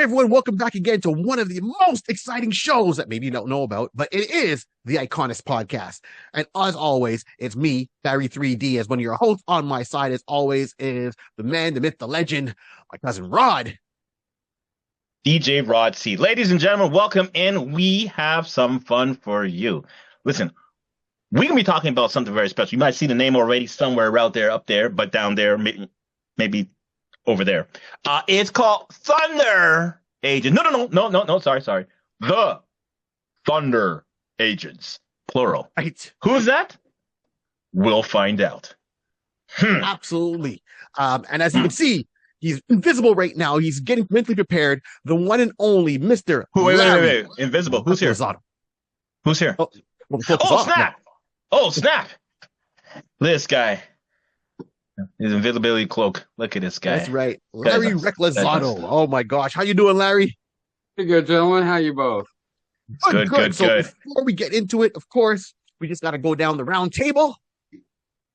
Hey everyone, welcome back again to one of the most exciting shows that maybe you don't know about, but it is the Iconist Podcast. And as always, it's me, Larry 3D, as one of your hosts. On my side, as always, is the man, the myth, the legend, my cousin Rod. DJ Rod C. Ladies and gentlemen, welcome in. We have some fun for you. Listen, we're going to be talking about something very special. You might see the name already somewhere out there, up there, but down there, maybe over there. It's called Thunder Agent. No. Sorry. The Thunder Agents, plural. Right. Who's that? We'll find out. Absolutely. And as you can see, he's invisible right now. He's getting mentally prepared. The one and only Mr. Wait. Invisible. Who's here? Who's here? Snap! Oh, snap! This guy. His invisibility cloak. Look at this guy. That's right. Larry Reclusado. Oh my gosh. How you doing, Larry? Pretty good, gentlemen. How you both? Good. So before we get into it, of course, we just got to go down the round table.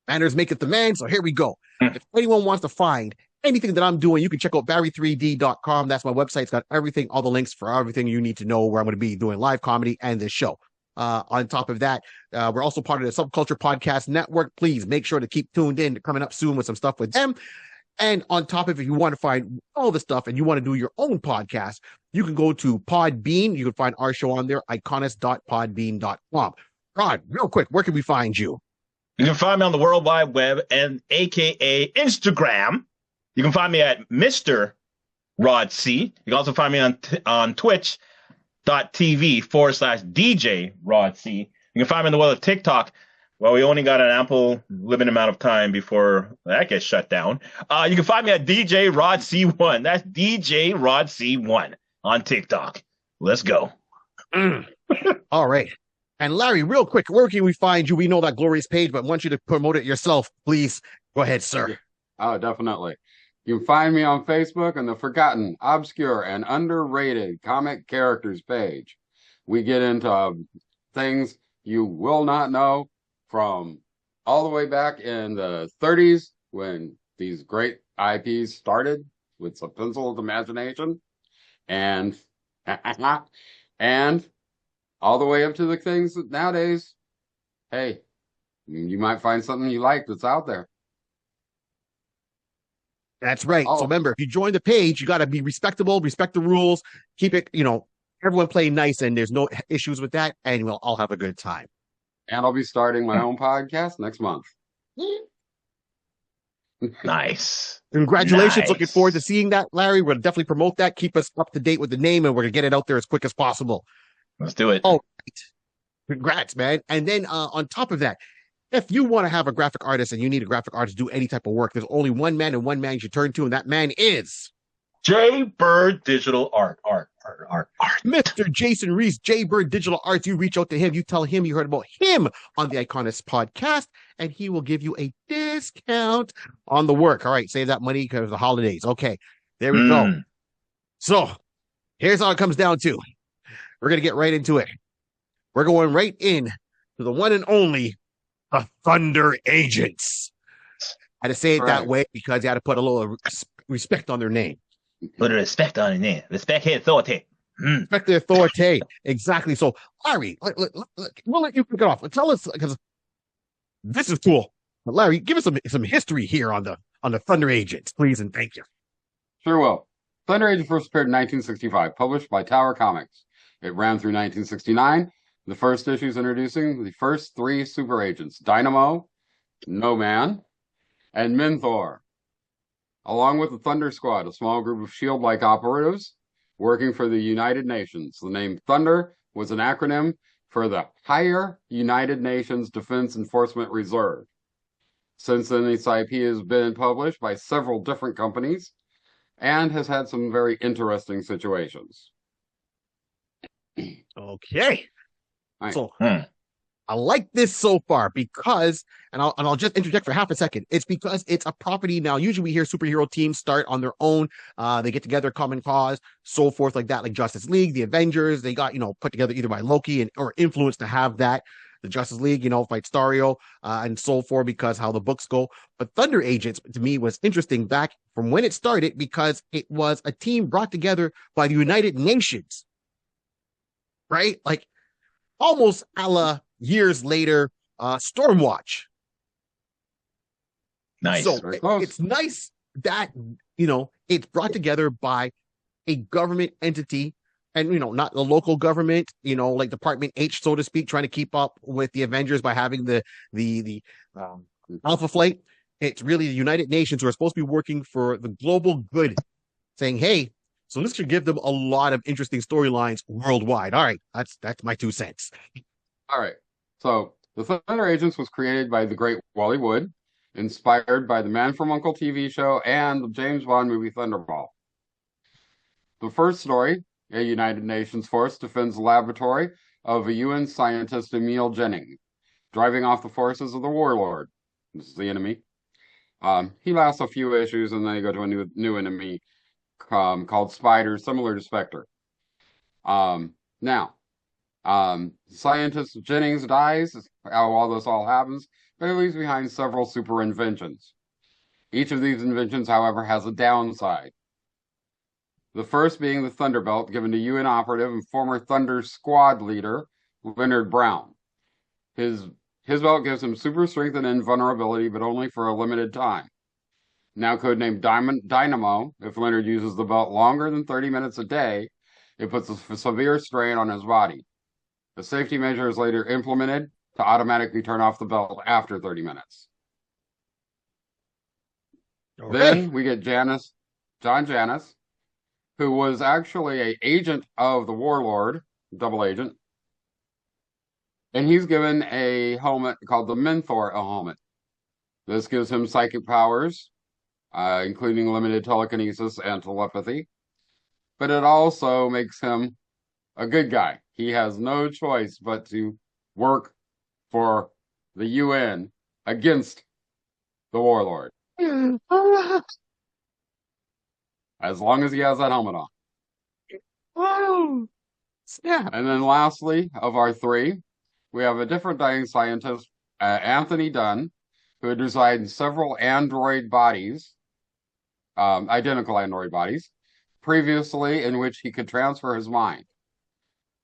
Manners maketh the man. So here we go. If anyone wants to find anything that I'm doing, you can check out barry3d.com. That's my website. It's got everything, all the links for everything you need to know where I'm going to be doing live comedy and this show. On top of that, we're also part of the Subculture Podcast Network. Please make sure to keep tuned in. Coming up soon with some stuff with them. And on top of it, if you want to find all the stuff and you want to do your own podcast, you can go to Podbean. You can find our show on there, iconist.podbean.com. Rod, real quick, where can we find you? You can find me on the World Wide Web and AKA Instagram. You can find me at Mr. Rod C. You can also find me on twitch.tv/DJ Rod C. You can find me in the world of TikTok. Well, we only got an ample limited amount of time before that gets shut down. You can find me at DJ Rod C1. That's DJ Rod C1 on TikTok. Let's go. All right. And Larry, real quick, where can we find you? We know that glorious page, but I want you to promote it yourself. Please go ahead, sir. Oh, definitely. You can find me on Facebook on the Forgotten, Obscure, and Underrated Comic Characters page. We get into things you will not know from all the way back in the 30s when these great IPs started with some pencil of imagination and all the way up to the things that nowadays, hey, you might find something you like that's out there. That's right. So remember, if you join the page, you got to be respectable, respect the rules, keep it, everyone play nice, and there's no issues with that, and we'll all have a good time. And I'll be starting my own podcast next month. Nice. Congratulations. Nice. Looking forward to seeing that, Larry. We'll definitely promote that. Keep us up to date with the name, and we're going to get it out there as quick as possible. Let's do it. Oh, right. Congrats, man. And then on top of that, if you want to have a graphic artist and you need a graphic artist to do any type of work, there's only one man and one man you should turn to, and that man is J Bird Digital Art. Mr. Jason Reese, J Bird Digital Arts. You reach out to him, you tell him you heard about him on the Iconist Podcast, and he will give you a discount on the work. All right, save that money because of the holidays. Okay, there we go. So here's how it comes down to. We're going to get right into it. We're going right in to the one and only the Thunder Agents. I had to say it that way because you had to put a little respect on their name. Put a respect on their name. Respect their authority. Respect their authority. Exactly. So, Larry, we'll let you kick it off. Tell us, because this is cool. But Larry, give us some history here on the Thunder Agents, please, and thank you. Sure will. Thunder Agents first appeared in 1965, published by Tower Comics. It ran through 1969. The first issue is introducing the first three super agents, Dynamo, No Man, and Menthor, along with the Thunder Squad, a small group of SHIELD-like operatives working for the United Nations. The name Thunder was an acronym for the Higher United Nations Defense Enforcement Reserve. Since then, this IP has been published by several different companies and has had some very interesting situations. Okay. Right. So I like this so far because, and I'll just interject for half a second. It's because it's a property now. Usually we hear superhero teams start on their own. They get together, common cause, so forth like that, like Justice League, the Avengers. They got, put together either by Loki or influenced to have that. the Justice League, fight Starro and so forth because how the books go. But Thunder Agents, to me, was interesting back from when it started because it was a team brought together by the United Nations, right? Like almost a la years later, Stormwatch. Nice. So it's nice that, it's brought together by a government entity and, not the local government, like Department H, so to speak, trying to keep up with the Avengers by having the Alpha Flight. It's really the United Nations who are supposed to be working for the global good, saying, hey, so this should give them a lot of interesting storylines worldwide. All right, that's my 2 cents. All right. So the Thunder Agents was created by the great Wally Wood, inspired by the Man from U.N.C.L.E. TV show and the James Bond movie Thunderball. The first story, a United Nations force defends the laboratory of a UN scientist, Emil Jennings, driving off the forces of the Warlord. This is the enemy. He lasts a few issues, and then they go to a new enemy called Spider, similar to Spectre. Scientist Jennings dies while this all happens, but he leaves behind several super inventions. Each of these inventions, however, has a downside. The first being the Thunderbelt, given to UN operative and former Thunder Squad leader, Leonard Brown. His belt gives him super strength and invulnerability, but only for a limited time. Now codenamed Dynamo, if Leonard uses the belt longer than 30 minutes a day, it puts a severe strain on his body. The safety measure is later implemented to automatically turn off the belt after 30 minutes. Okay. Then we get John Janus, who was actually an agent of the Warlord, double agent. And he's given a helmet called the Mentor helmet. This gives him psychic powers, including limited telekinesis and telepathy. But it also makes him a good guy. He has no choice but to work for the UN against the Warlord. As long as he has that helmet on. Oh, snap. And then lastly, of our three, we have a different dying scientist, Anthony Dunn, who had designed several android bodies, identical android bodies, previously in which he could transfer his mind.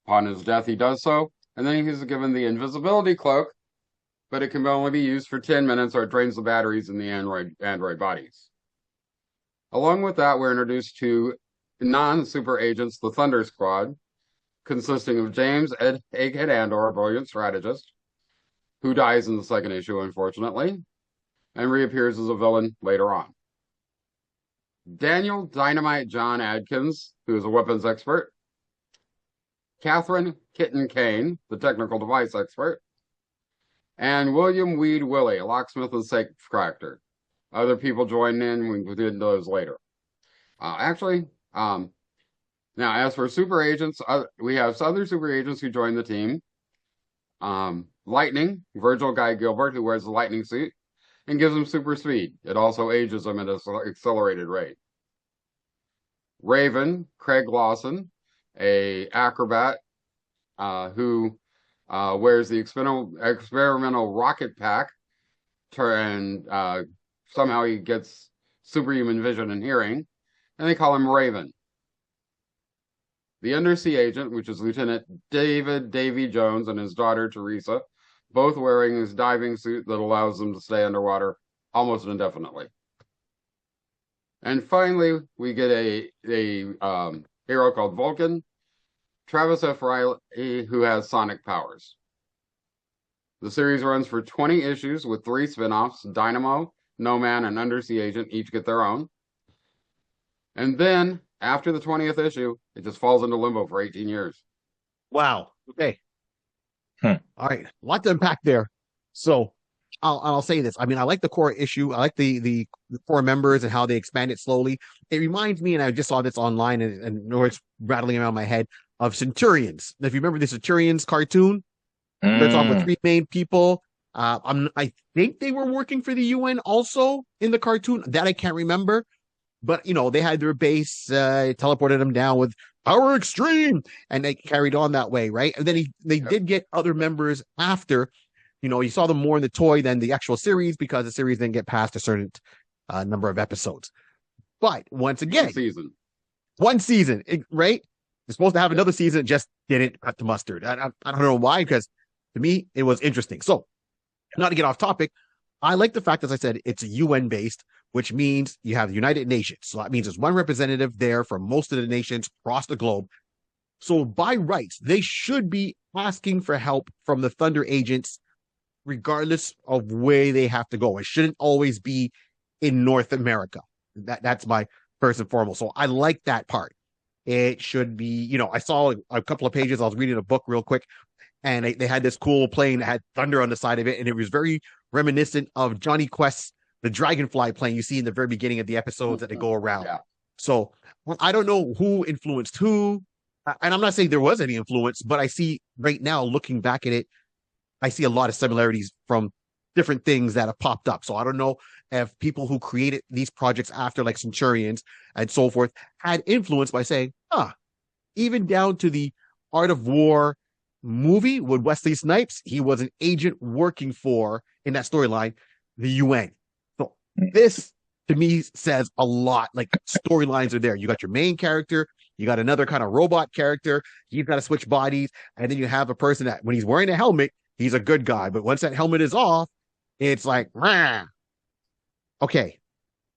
Upon his death, he does so, and then he's given the invisibility cloak, but it can only be used for 10 minutes or it drains the batteries in the android bodies. Along with that, we're introduced to non-super agents, the Thunder Squad, consisting of James Egghead Andor, a brilliant strategist, who dies in the second issue, unfortunately, and reappears as a villain later on. Daniel Dynamite John Adkins, who is a weapons expert. Catherine Kitten Kane, the technical device expert. And William Weed Willie, a locksmith and safe crafter. Other people join in. We get into those later. Now, as for super agents, we have other super agents who join the team. Lightning, Virgil Guy Gilbert, who wears the lightning suit and gives him super speed. It also ages him at an accelerated rate. Raven, Craig Lawson, a acrobat who wears the experimental rocket pack, and somehow he gets superhuman vision and hearing, and they call him Raven. The undersea agent, which is Lieutenant David Davy Jones and his daughter Teresa, both wearing his diving suit that allows them to stay underwater almost indefinitely. And finally, we get a hero called Vulcan, Travis F. Riley, who has sonic powers. The series runs for 20 issues with 3 spin-offs, Dynamo, No Man, and Undersea Agent each get their own. And then, after the 20th issue, it just falls into limbo for 18 years. Wow. Okay. All right. A lot to unpack there. So I'll say this. I mean, I like the core issue. I like the core members and how they expand it slowly. It reminds me, and I just saw this online and it's rattling around my head, of Centurions. If you remember the Centurions cartoon, starts off with 3 main people. I think they were working for the UN also in the cartoon. That I can't remember. But, they had their base, teleported them down with power extreme, and they carried on that way, right? And then they did get other members after. You saw them more in the toy than the actual series because the series didn't get past a certain number of episodes. But once again, one season, right? They're supposed to have another season, just didn't cut the mustard. I don't know why, because to me, it was interesting. So, not to get off topic, I like the fact, as I said, it's UN based, which means you have the United Nations. So that means there's one representative there from most of the nations across the globe. So by rights, they should be asking for help from the Thunder agents, regardless of where they have to go. It shouldn't always be in North America. That's my first and foremost. So I like that part. It should be, I saw a couple of pages. I was reading a book real quick, and they had this cool plane that had thunder on the side of it, and it was very reminiscent of Johnny Quest's the Dragonfly plane you see in the very beginning of the episodes that they go around. Yeah. So I don't know who influenced who, and I'm not saying there was any influence, but I see right now, looking back at it, I see a lot of similarities from different things that have popped up. So I don't know if people who created these projects after, like Centurions and so forth, had influence by saying, even down to the Art of War movie with Wesley Snipes, he was an agent working for, in that storyline, the UN. So this, to me, says a lot. Like, storylines are there. You got your main character, you got another kind of robot character, you've got to switch bodies, and then you have a person that, when he's wearing a helmet, he's a good guy. But once that helmet is off, it's like, rah. Okay.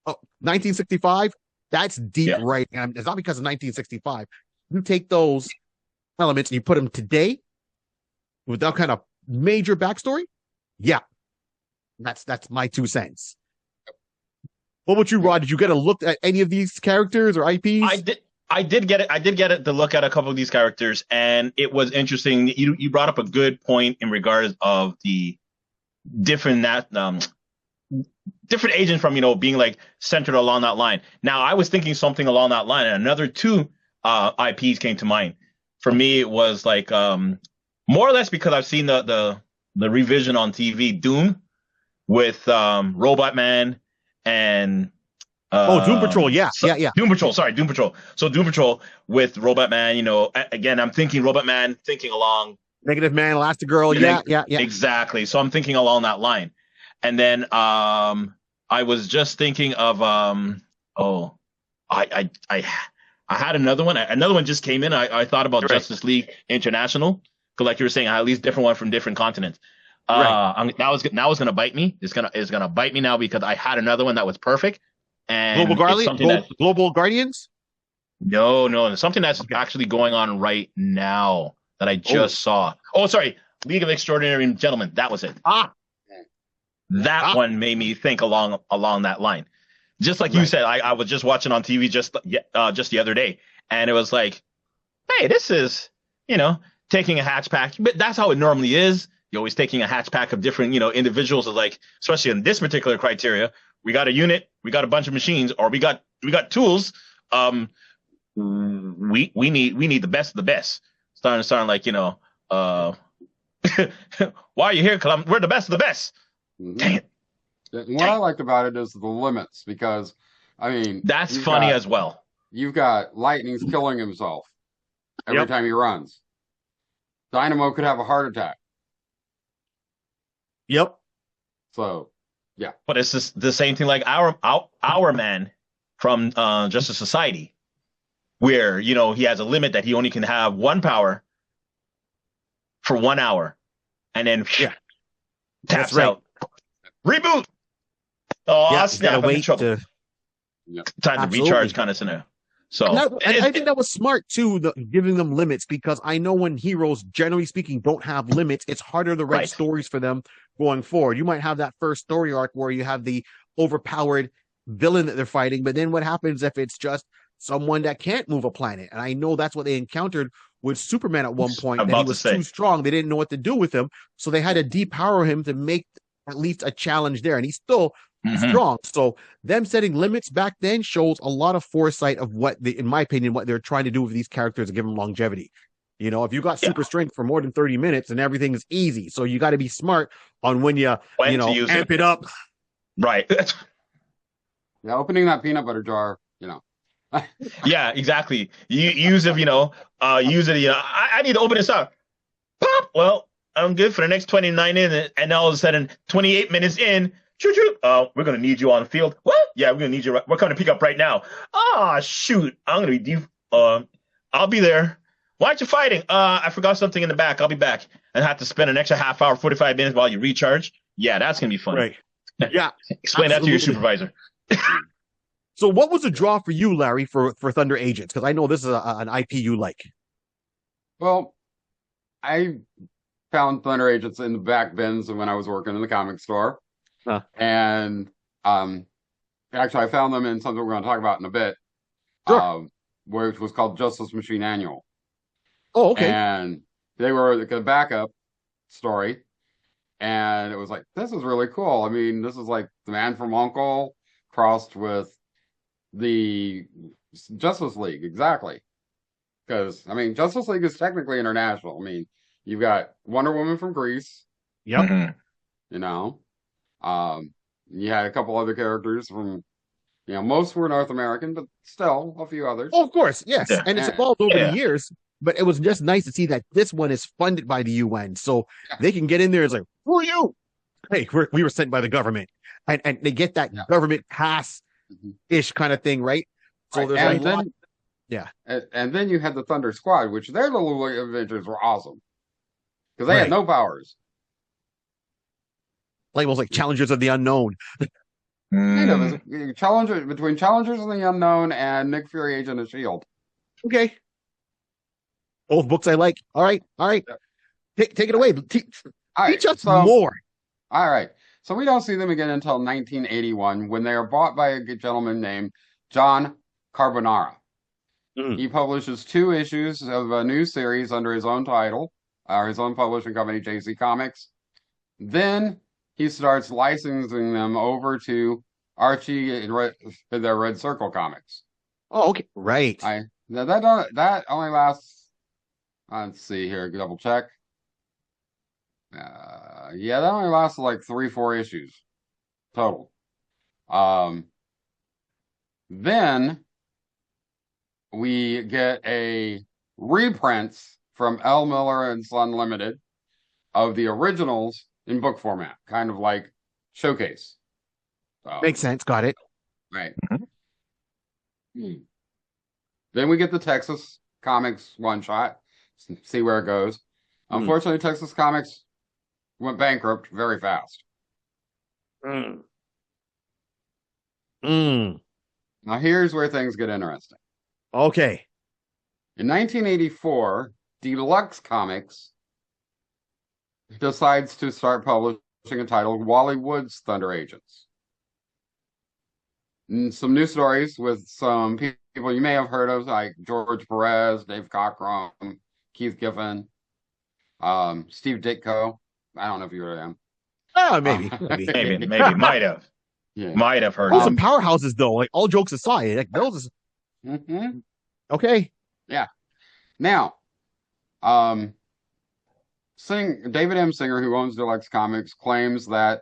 1965, that's deep, right? And it's not because of 1965. You take those elements and you put them today with that kind of major backstory. Yeah. That's my 2 cents. What about you, Rod? Did you get a look at any of these characters or IPs? I did get it to look at a couple of these characters, and it was interesting. You brought up a good point in regards of the different agents from, being like centered along that line. Now, I was thinking something along that line, and another 2 IPs came to mind. For me, it was like more or less because I've seen the revision on TV, Doom, with Robot Man and Doom Patrol, yeah. Doom Patrol. So Doom Patrol with Robot Man, again, I'm thinking Robot Man, thinking along Negative Man, Elastigirl, yeah. Exactly. So I'm thinking along that line. And then I was just thinking of I had another one. Another one just came in. I thought about Justice League International, because like you were saying, I had at least different one from different continents. Now it's gonna bite me. It's gonna bite me now because I had another one that was perfect. And Global Guardians? No, something that's actually going on right now that I just saw. Oh, sorry, League of Extraordinary Gentlemen. That was it. That one made me think along that line. Just like you said, I was just watching on TV just the other day, and it was like, hey, this is taking a hatchback, but that's how it normally is. You're always taking a hatchback of different, individuals. Like, especially in this particular criteria, we got a unit, we got a bunch of machines, or we got tools. We need the best of the best. Starting like, why are you here? Because we're the best of the best. Mm-hmm. Dang it. What I liked about it is the limits, because that's funny as well. You've got Lightning's killing himself every time he runs. Dynamo could have a heart attack. Yep. So, yeah. But it's just the same thing like our man from Justice Society, where, he has a limit that he only can have one power for 1 hour, and then taps out. Reboot. Oh, snap! I'm in trouble. Time to recharge, kind of scenario. So I think that was smart too, giving them limits, because I know when heroes, generally speaking, don't have limits, it's harder to write stories for them going forward. You might have that first story arc where you have the overpowered villain that they're fighting, but then what happens if it's just someone that can't move a planet? And I know that's what they encountered with Superman at one point, that he was too strong. They didn't know what to do with him, so they had to depower him to make at least a challenge there, and he's still strong. So them setting limits back then shows a lot of foresight of in my opinion, what they're trying to do with these characters to give them longevity. If you got super strength for more than 30 minutes, and everything is easy, so you got to be smart on when you amp it up. Right. Yeah, opening that peanut butter jar, Yeah, exactly. You use it, use it, I need to open this up. Pop. Well, I'm good for the next 29 minutes, and all of a sudden, 28 minutes in, choo choo. We're gonna need you on the field. What? Yeah, we're gonna need you. We're coming to pick up right now. Ah, shoot. I'm gonna be. I'll be there. Why aren't you fighting? I forgot something in the back. I'll be back, and have to spend an extra half hour, 45 minutes while you recharge. Yeah, that's gonna be fun. Right. Yeah. Explain that to your supervisor. So what was the draw for you, Larry, for Thunder Agents? Because I know this is an IP you like. Well, I found Thunder Agents in the back bins when I was working in the comic store. Huh. And actually, I found them in something we're going to talk about in a bit, Sure. which was called Justice Machine Annual. Oh, okay. And they were like a backup story. And it was like, this is really cool. I mean, this is like the Man from U.N.C.L.E. crossed with the Justice League. Exactly. Because, I mean, Justice League is technically international. I mean, you've got Wonder Woman from Greece. Yep. Mhm. You know, you had a couple other characters from, most were North American, but still a few others. Oh, of course, yes. Yeah. And it's evolved over Yeah. the years, but it was just nice to see that this one is funded by the UN. So Yeah. they can get in there. It's like, who are you? Hey, we were sent by the government. And they get that Yeah. government pass-ish kind of thing, right? So Right. there's And a then, lot. Yeah. and then you had the Thunder Squad, which their little adventures were awesome because they Right. had no powers. Labels like Challengers of the Unknown. Kind of. Mm. It's between Challengers and the Unknown and Nick Fury, Agent of S.H.I.E.L.D. Okay. Both books I like. All right. Yeah. Take it away. All right, Teach us so more. all right, so we don't see them again until 1981 when they are bought by a gentleman named John Carbonara. Mm. He publishes 2 issues of a new series under his own title, his own publishing company, JC Comics. Then he starts licensing them over to Archie and their Red Circle Comics. Oh, okay. Right. That only lasts. Let's see here, double check. Yeah, that only lasts like 3-4 issues total. Then we get a reprints from L. Miller and Son Limited of the originals in book format, kind of like showcase. Makes sense. Got it. Right. Mhm. Then we get the Texas Comics one shot. See where it goes. Unfortunately, Texas Comics went bankrupt very fast. Mm. Now here's where things get interesting. Okay. In 1984, Deluxe Comics decides to start publishing a title, Wally Wood's Thunder Agents. And some new stories with some people you may have heard of, like George Perez, Dave Cockrum, Keith Giffen, Steve Ditko. I don't know if you heard of him. Oh, maybe. Maybe, might have. Yeah. Might have heard. Those are of powerhouses, though. Like, all jokes aside, like those. Mm-hmm. Okay. Yeah. Now, David M. Singer, who owns Deluxe Comics, claims that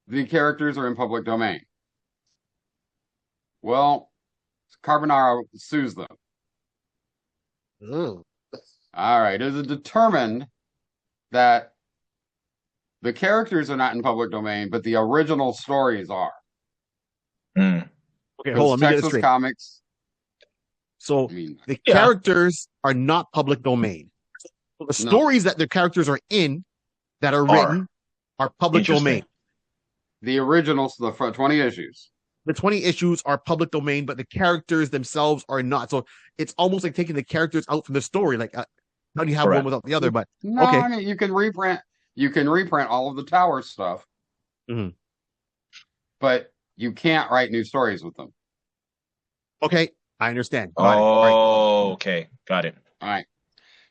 the characters are in public domain. Well, Carbonara sues them. Ugh. All right. It is determined that the characters are not in public domain, but the original stories are. Mm. Okay, hold on. Let me get it Texas straight. Comics. So I mean, the Yeah. characters are not public domain. So the stories that the characters are in that are written are public Interesting. domain. the originals, the 20 issues. The 20 issues are public domain, but the characters themselves are not. So it's almost like taking the characters out from the story. Like, how do you have Correct. one without the other? But No, okay. I mean you can reprint all of the Tower stuff, Mhm. but you can't write new stories with them. Okay, I understand. Oh, Got it. All right. okay. Got it. All right.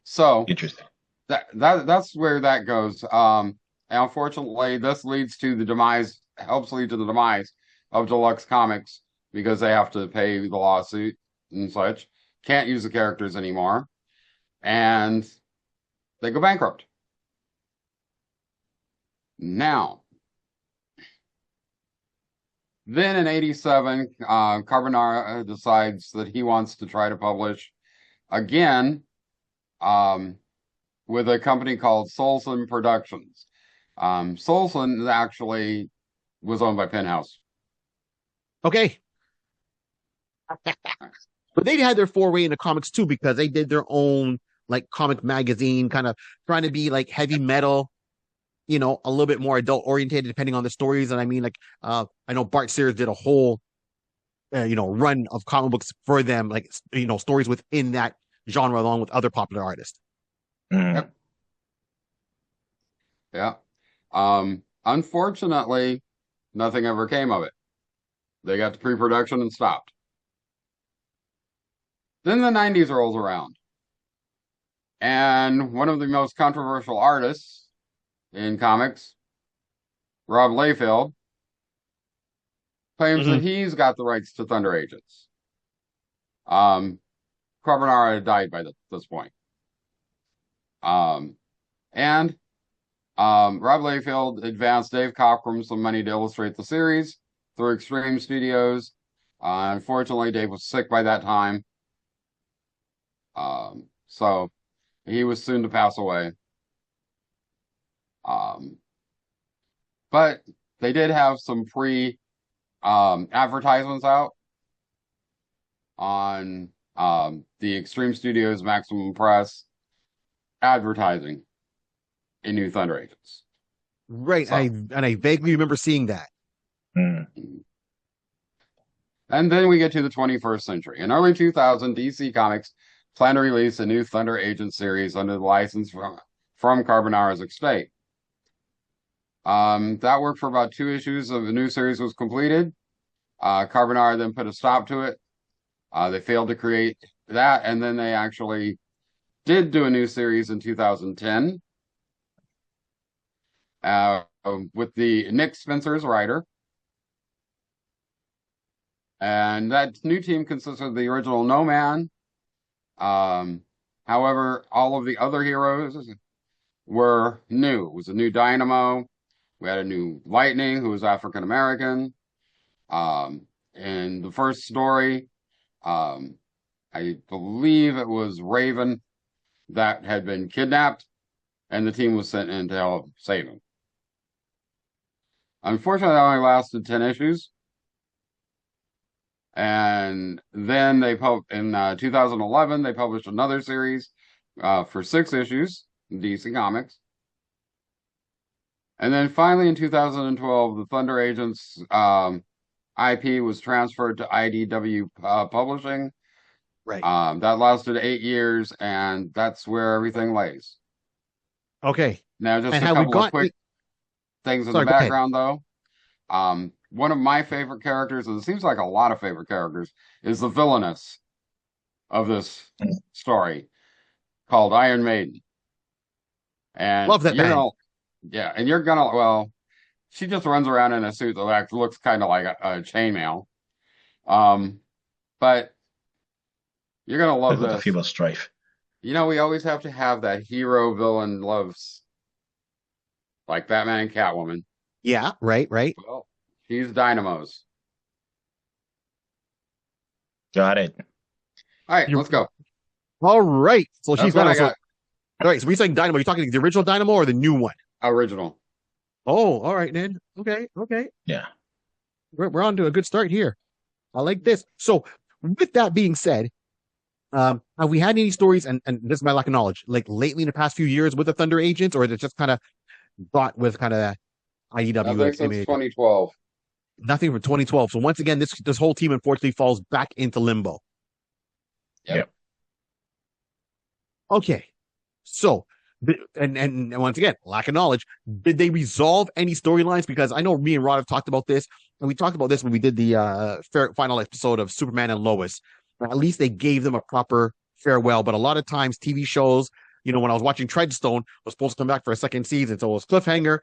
So Interesting. that's where that goes. And unfortunately, this helps lead to the demise of Deluxe Comics because they have to pay the lawsuit and such. Can't use the characters anymore, and they go bankrupt. Now, Then in 87, Carbonara decides that he wants to try to publish again with a company called Solson Productions. Solson actually was owned by Penthouse. Okay. But they had their foray into comics too because they did their own like comic magazine, kind of trying to be like heavy metal, a little bit more adult oriented depending on the stories. And I mean, like, I know Bart Sears did a whole, run of comic books for them, like, stories within that genre along with other popular artists. Mm. Yeah. Unfortunately, nothing ever came of it. They got to pre-production and stopped. Then the 90s rolls around. And one of the most controversial artists in comics, Rob Liefeld, claims that he's got the rights to Thunder Agents. Carbonara had died by this point. And Rob Liefeld advanced Dave Cockrum some money to illustrate the series through Extreme Studios. Unfortunately, Dave was sick by that time. So he was soon to pass away. But they did have some free advertisements out on the Extreme Studios Maximum Press advertising in New Thunder Agents. Right. So, I vaguely remember seeing that. Mm. And then we get to the 21st century. In early 2000, DC Comics planned to release a new Thunder Agent series under the license from Carbonara's estate. That worked for about 2 issues of the new series was completed. Carbonara then put a stop to it. They failed to create that, and then they actually did do a new series in 2010 with the Nick Spencer as writer. And that new team consists of the original No Man. However, all of the other heroes were new. It was a new Dynamo. We had a new Lightning, who was African American. In the first story, I believe it was Raven that had been kidnapped, and the team was sent in to help save him. Unfortunately, that only lasted 10 issues. And then in 2011, they published another series for 6 issues in DC Comics. And then finally in 2012, the Thunder Agents IP was transferred to IDW Publishing. Right. That lasted 8 years, and that's where everything lays. Okay. Now, just a couple of quick things in the background, though. One of my favorite characters, and it seems like a lot of favorite characters, is the villainess of this story called Iron Maiden. And love that band. Yeah, and you're gonna, well, she just runs around in a suit that looks kind of like a chainmail. But you're gonna love this. The female strife. We always have to have that hero villain loves, like Batman and Catwoman. Yeah, right. Well, she's Dynamo's. Got it. All right, let's go. All right. So she's Dynamo. All right, so we're saying Dynamo. You're talking the original Dynamo or the new one? Original. Oh, all right, then. Okay. Yeah. We're on to a good start here. I like this. So with that being said, have we had any stories, and this is my lack of knowledge, like lately in the past few years with the Thunder Agents, or is it just kind of brought with kind of IDW? I think since 2012. Nothing from 2012. So once again, this whole team unfortunately falls back into limbo. Yep. Okay. So, and once again, lack of knowledge. Did they resolve any storylines? Because I know me and Rod have talked about this, and we talked about this when we did the final episode of Superman and Lois. At least they gave them a proper farewell. But a lot of times, TV shows, when I was watching Treadstone, was supposed to come back for a second season, so it was cliffhanger.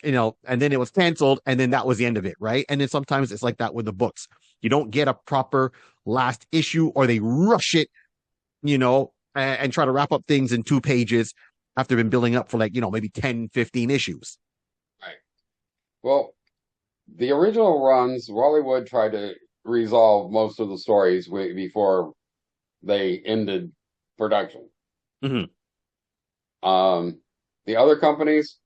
And then it was canceled, and then that was the end of it, right? And then sometimes it's like that with the books. You don't get a proper last issue, or they rush it, and try to wrap up things in 2 pages after been building up for maybe 10, 15 issues. Right. Well, the original runs, Wally Wood tried to resolve most of the stories before they ended production. Mhm. The other companies,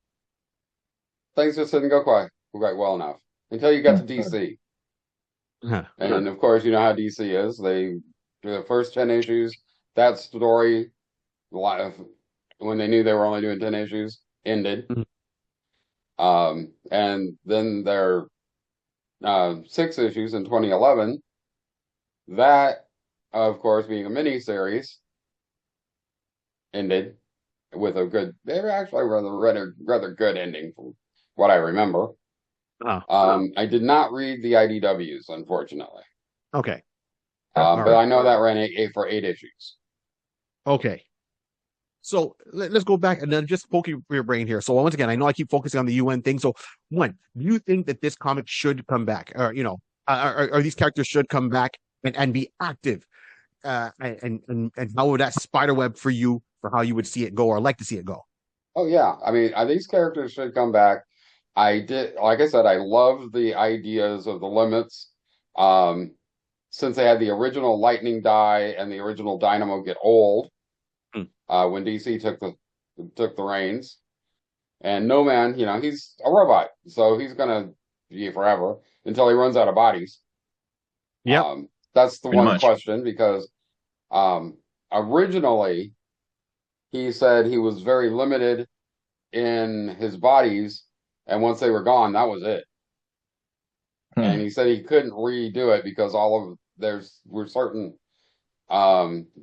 things just didn't go quite well enough until you got to DC. Huh. And of course, you know how DC is. The first 10 issues, that story, when they knew they were only doing 10 issues, ended. Mhm. And then their 6 issues in 2011, that, of course, being a mini-series, ended with a good, they were actually rather good ending from what I remember. Oh, I did not read the IDWs, unfortunately. okay. But right. I know that ran for 8 issues. Okay. So let's go back and then just poke your brain here. So once again, I know I keep focusing on the UN thing. So one, do you think that this comic should come back, or are these characters should come back and be active? And how would that spider web for you for how you would see it go or like to see it go? Oh yeah, I mean, these characters should come back. Like I said, I love the ideas of the limits. Um, since they had the original Lightning die and the original Dynamo get old, Hmm. when DC took the reins, and No Man, he's a robot, so he's gonna be forever until he runs out of bodies. Yep. That's the Pretty one much. question because originally he said he was very limited in his bodies, and once they were gone, that was it. And he said he couldn't redo it because were certain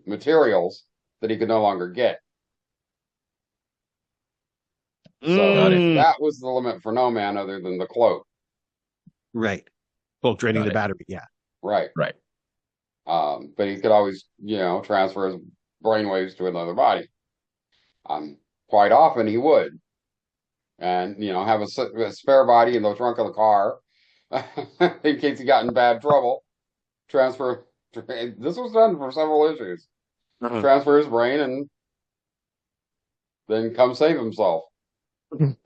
materials that he could no longer get. Got it. So that was the limit for No Man, other than the cloak. Right. Both draining Got the it. battery. Yeah. Right. Right. But he could always, transfer his brainwaves to another body. Quite often he would, and have a spare body in the trunk of the car in case he got in bad trouble. Transfer. This was done for several issues. Uh-huh. Transfer his brain and then come save himself. We've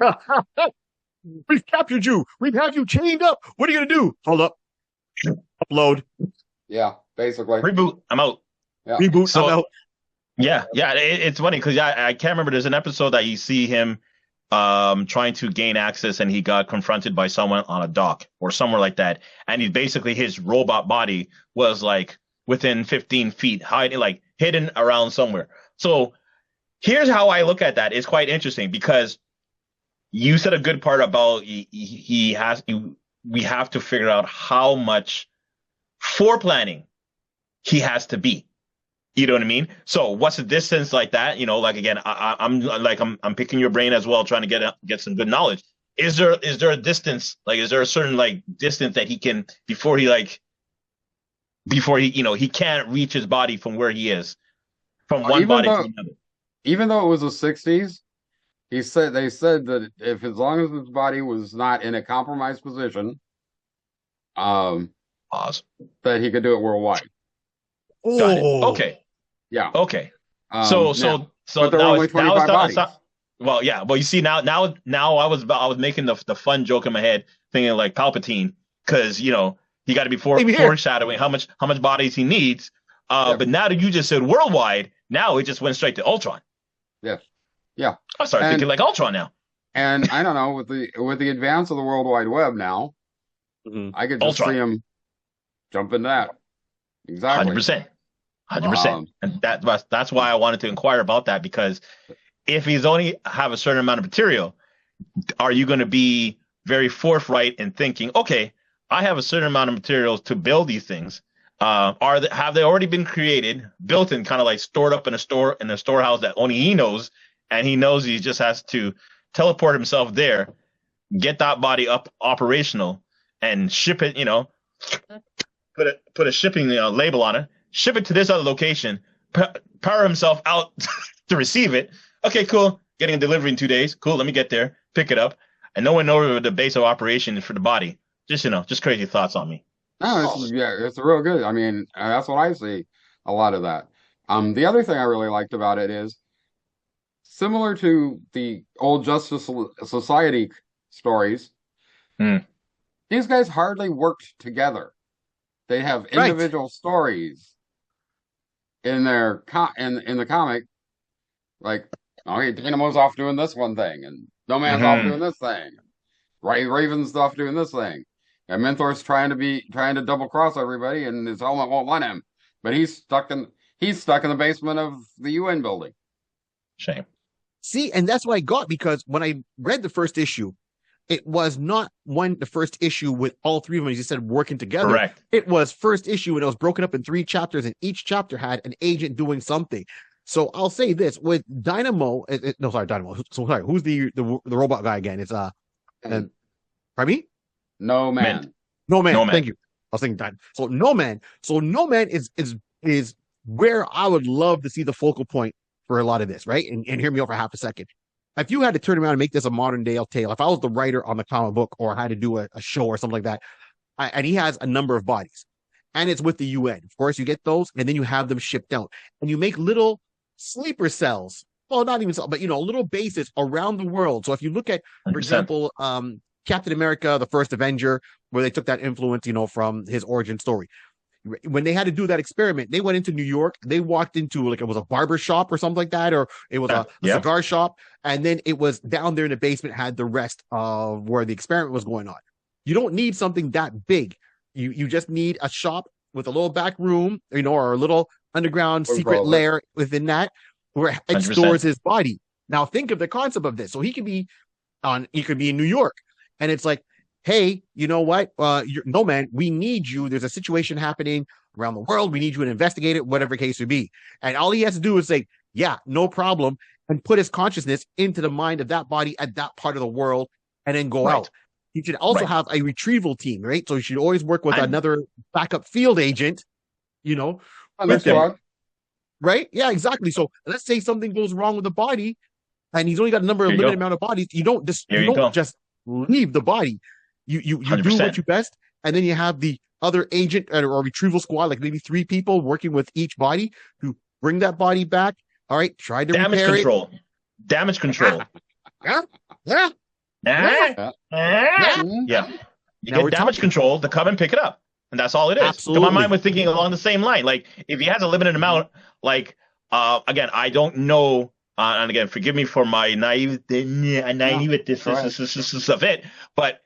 captured you. We've had you chained up. What are you gonna do? Hold up. Upload. Yeah, basically. Reboot. I'm out. Yeah. Reboot. So I'm out. yeah. It's funny because I can't remember. There's an episode that you see him trying to gain access, and he got confronted by someone on a dock or somewhere like that, and he basically his robot body was like within 15 feet, hiding like hidden around somewhere. So here's how I look at that. It's quite interesting because you said a good part about we have to figure out how much foreplanning he has to be. You know what I mean? So what's the distance like that? Like again, I'm picking your brain as well, trying to get some good knowledge. Is there a distance? Like, is there a certain like distance that he can before he can't reach his body from where he is from one body to another? Even though it was the 60s, they said that if as long as his body was not in a compromised position, Pause. that he could do it worldwide. Got it. Oh. Okay. Yeah. Okay. So but there were only 25 bodies. Well, yeah. Well, you see now I was making the fun joke in my head, thinking like Palpatine, because he got to be foreshadowing how much bodies he needs. But now that you just said worldwide, now it just went straight to Ultron. Yes. Yeah. I started thinking like Ultron now. And I don't know, with the advance of the World Wide Web now, I could just see him jump in that. Exactly. 100%. And that's why I wanted to inquire about that, because if he's only have a certain amount of material, are you going to be very forthright in thinking, okay, I have a certain amount of materials to build these things? Have they already been created, built and kind of like stored up in a storehouse that only he knows, and he knows he just has to teleport himself there, get that body up operational, and ship it, put a shipping label on it, ship it to this other location, power himself out to receive it. Okay, cool. Getting a delivery in 2 days. Cool. Let me get there, pick it up, and no one knows the base of operation for the body. Just crazy thoughts on me. No, it's real good. I mean, that's what I see, a lot of that. The other thing I really liked about it is similar to the old Justice Society stories. these guys hardly worked together. They have individual stories in their in the comic, like, okay, Dynamo's off doing this one thing, and No Man's off doing this thing. Raven's off doing this thing. And Mentor's trying to double cross everybody, and his helmet won't let him. But he's stuck in the basement of the UN building. Shame. See, and that's what I got, because when I read the first issue, it was not the first issue with all three of them, as you said, working together. Correct. It was first issue, and it was broken up in 3 chapters, and each chapter had an agent doing something. So I'll say this with Dynamo. Dynamo. So sorry, who's the robot guy again? It's pardon me? No Man. No Man. Thank you. I was thinking Dynamo. So No Man. So No Man is where I would love to see the focal point for a lot of this, right? And hear me out for half a second. If you had to turn around and make this a modern day tale, if I was the writer on the comic book, or I had to do a show or something like that, and he has a number of bodies, and it's with the UN, of course, you get those, and then you have them shipped out, and you make little sleeper cells. Well, not even cells, but little bases around the world. So if you look at, for 100%. example, Captain America, the First Avenger, where they took that influence, from his origin story. When they had to do that experiment, they went into New York. They walked into, like, it was a barber shop or something like that, or it was a cigar shop. And then it was down there in the basement, had the rest of where the experiment was going on. You don't need something that big. You just need a shop with a little back room, or a little underground secret lair within that, where it 100%. stores his body. Now think of the concept of this. So he could be in New York, and it's like, hey, you know what? No Man, we need you. There's a situation happening around the world. We need you to investigate it, whatever case would be. And all he has to do is say, yeah, no problem, and put his consciousness into the mind of that body at that part of the world, and then go out. He should also have a retrieval team, right? So you should always work with another backup field agent, with him. Right? Yeah, exactly. So let's say something goes wrong with the body, and he's only got a limited amount of bodies. You don't just leave the body. You do what you best, and then you have the other agent or retrieval squad, like maybe 3 people working with each body to bring that body back. All right, try to damage repair control. it. Damage control. Yeah. You get damage control to come and pick it up, and that's all it is. Absolutely. My mind was thinking along the same line. Like, if he has a limited amount, like, again, I don't know. And again, forgive me for my naive with this of it, but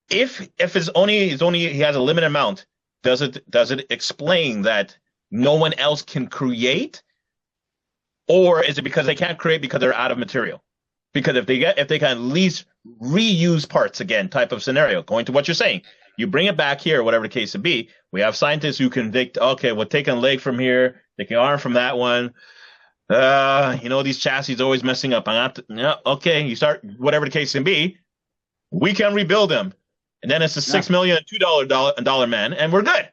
if it's only he has a limited amount, does it explain that no one else can create, or is it because they can't create because they're out of material? Because if they can at least reuse parts again, type of scenario, going to what you're saying, you bring it back here, whatever the case would be. We have scientists who convict. Okay, we're taking a leg from here, taking an arm from that one. These chassis always messing up. Okay, you start whatever the case can be. We can rebuild them. And then it's a $6 million and $2 man, and we're good.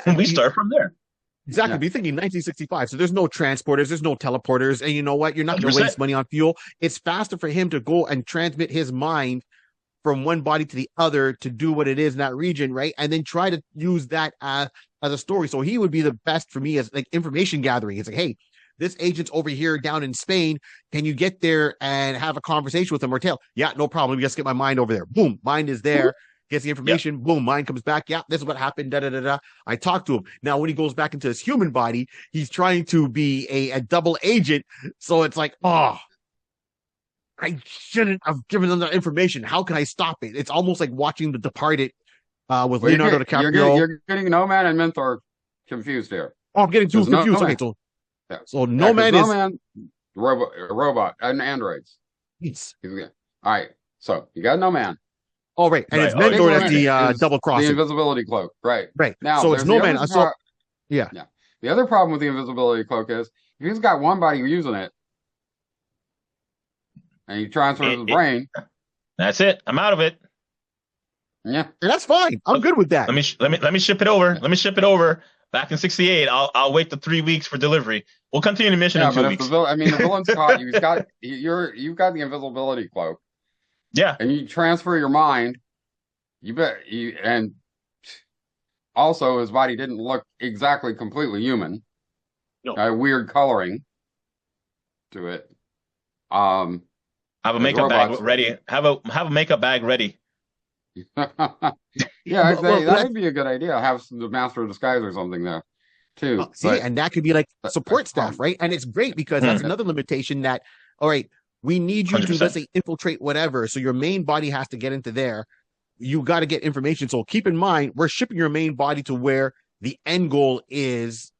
And we start from there. Exactly. Be thinking 1965. So there's no transporters, there's no teleporters, and you know what? You're not going to waste money on fuel. It's faster for him to go and transmit his mind from one body to the other to do what it is in that region, right? And then try to use that as a story. So he would be the best for me as like information gathering. It's like, hey, this agent's over here down in Spain. Can you get there and have a conversation with him or tell? Yeah, no problem. Just get my mind over there. Boom, mind is there. Gets the information. Yep. Boom, mind comes back. Yeah, this is what happened. Da da da da. I talked to him. Now, when he goes back into his human body, he's trying to be a double agent. So it's like, I shouldn't have given them that information. How can I stop it? It's almost like watching The Departed with Leonardo DiCaprio. You're getting No Man and Mentor confused here. Oh, I'm getting too confused. Okay, so No Man is... No Man, robot, and androids. Yes. All right, so you got No Man. Oh, right. And it's Mentor that's the double crossing. The invisibility cloak. Right. Now, so it's No Man. Yeah. The other problem with the invisibility cloak is if he's got one body using it and he transfers his brain. That's it. I'm out of it. Yeah. And that's fine. I'm good with that. Let me ship it over. Let me ship it over. Back in '68, I'll wait the 3 weeks for delivery. We'll continue the mission in 2 weeks. The villain's caught you. You've got the invisibility cloak. Yeah. And you transfer your mind. And also his body didn't look exactly completely human. No. Weird coloring to it. Have a There's makeup bag robots. ready. Have a makeup bag ready. Yeah, Well, that would be a good idea. Have the master of disguise or something there too. see, and that could be like support That's staff, right? And it's great because that's Hmm. another limitation that, all right, we need you to, 100%. let's say, infiltrate whatever. So your main body has to get into there. You got to get information. So keep in mind, we're shipping your main body to where the end goal is,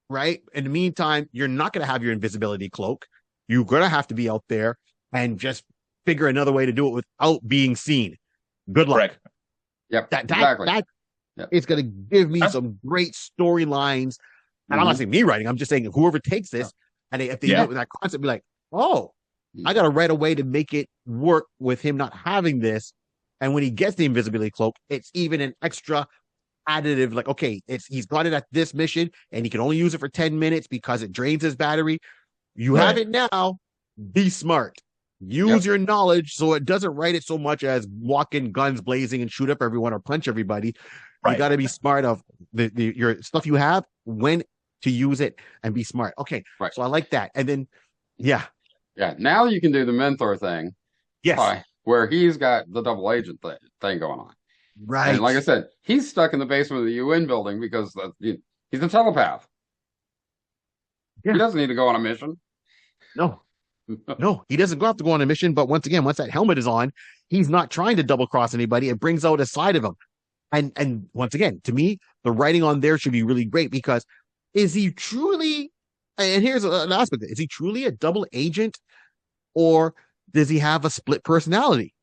right? In the meantime, you're not going to have your invisibility cloak. You're going to have to be out there and just figure another way to do it without being seen. Good luck. Correct. Yep, That exactly. Yep. It's going to give me some great storylines. And I'm not saying me writing. I'm just saying whoever takes this and if they do it with that concept, be like, oh, I got to write a way to make it work with him not having this. And when he gets the invisibility cloak, it's even an extra additive. Like, okay, he's got it at this mission and he can only use it for 10 minutes because it drains his battery. You have it now. Be smart. Use your knowledge so it doesn't write it so much as walk in guns blazing and shoot up everyone or punch everybody. Right. You got to be smart of your stuff you have, when to use it, and be smart. Okay, Right. So I like that. And then, yeah. Now you can do the mentor thing. Yes. Where he's got the double agent thing going on. Right. And like I said, he's stuck in the basement of the UN building because he's a telepath. Yeah. He doesn't need to go on a mission. No, he doesn't have to go on a mission. But once again, once that helmet is on, he's not trying to double cross anybody. It brings out a side of him. And once again, to me, the writing on there should be really great because is he truly, and here's an aspect, is he truly a double agent or does he have a split personality?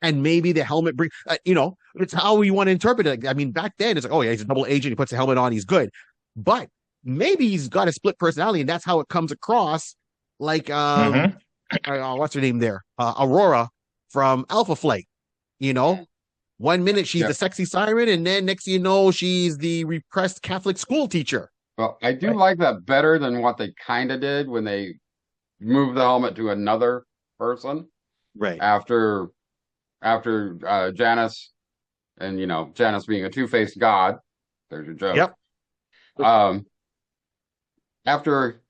And maybe the helmet brings, it's how you want to interpret it. I mean, back then it's like, oh yeah, he's a double agent. He puts the helmet on, he's good. But maybe he's got a split personality and that's how it comes across. Like, what's her name there? Aurora from Alpha Flight, 1 minute she's the sexy siren, and then next thing you know, she's the repressed Catholic school teacher. Well, I do like that better than what they kind of did when they moved the helmet to another person. Right. After Janice, and Janice being a two-faced god. There's your joke. Yep. After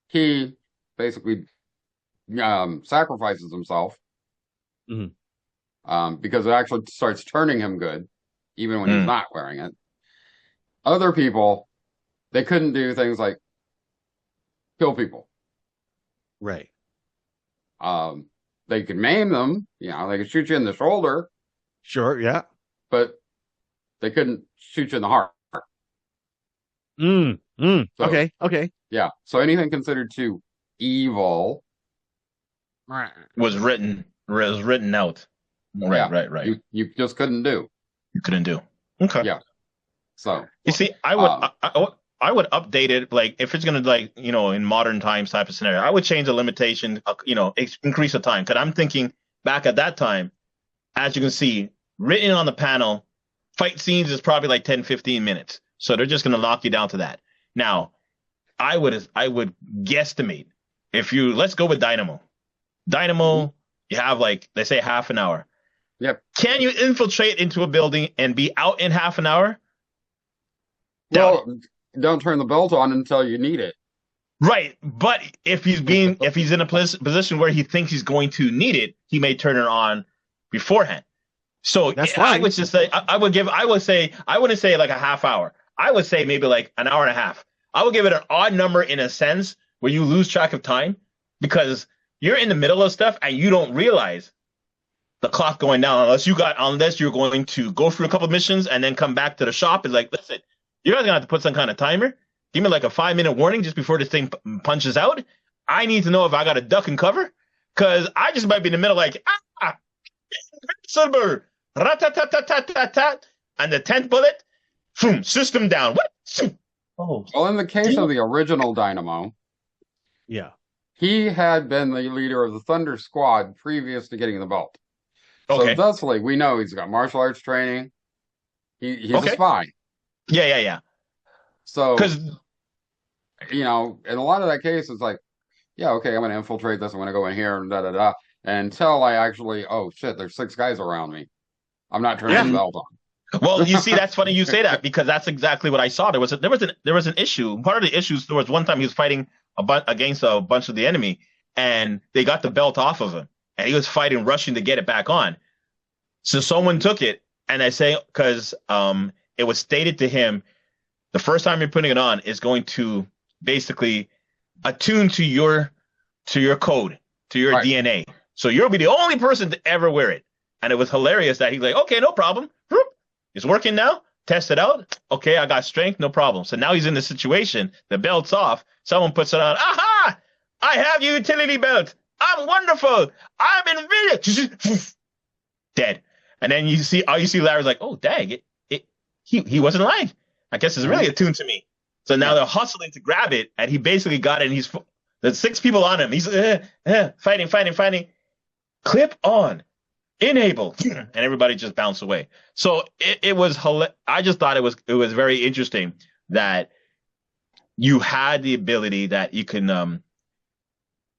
he basically sacrifices himself. Because it actually starts turning him good, even when he's not wearing it. Other people, they couldn't do things like kill people. Right. They could maim them, they could shoot you in the shoulder. Sure, yeah. But they couldn't shoot you in the heart. So, okay. Yeah. So anything considered too evil was written out. Right. You just couldn't do. You couldn't do. Okay. Yeah. So you see, I would update it, like if it's gonna, like, in modern times type of scenario, I would change the limitation, increase the time. Because I'm thinking back at that time, as you can see, written on the panel, fight scenes is probably like 10, 15 minutes. So they're just gonna lock you down to that. Now, I would guesstimate, let's go with Dynamo. You have, like, they say half an hour. Yep. Can you infiltrate into a building and be out in half an hour? Well, don't turn the belt on until you need it. Right, but if he's in a position where he thinks he's going to need it, he may turn it on beforehand. So that's fine. I would just say I wouldn't say like a half hour. I would say maybe like an hour and a half. I would give it an odd number in a sense where you lose track of time because you're in the middle of stuff and you don't realize the clock going down unless you're going to go through a couple of missions and then come back to the shop. It's like, listen, you guys are gonna have to put some kind of timer. Give me like a 5-minute warning just before this thing punches out. I need to know if I got to duck and cover because I just might be in the middle like silver, rat-tat-tat-tat-tat-tat, and the 10th bullet, boom, system down. What? Oh. Well, in the case of the original Dynamo, he had been the leader of the Thunder Squad previous to getting the belt. So thusly, we know he's got martial arts training. He's a spy. Yeah. So, because, in a lot of that case, it's like, I'm going to infiltrate this. I'm going to go in here and da-da-da. Until I actually, oh, shit, there's 6 guys around me. I'm not turning the belt on. Well, you see, that's funny you say that because that's exactly what I saw. There was an issue. Part of the issues, there was one time he was fighting against a bunch of the enemy, and they got the belt off of him, and he was fighting, rushing to get it back on. So someone took it, and I say, because it was stated to him, the first time you're putting it on is going to basically attune to your code, to your DNA. So you'll be the only person to ever wear it. And it was hilarious that he's like, okay, no problem. It's working now. Test it out. Okay, I got strength, no problem. So now he's in the situation. The belt's off. Someone puts it on. Aha! I have your utility belt. I'm wonderful. I'm invincible. Dead. And then you see Larry's like, oh, dang, he wasn't lying. I guess it's really attuned to me. So now they're hustling to grab it, and he basically got it, and there's 6 people on him. He's fighting. Clip on. Enable. And everybody just bounced away. So it was I just thought it was very interesting that you had the ability that you can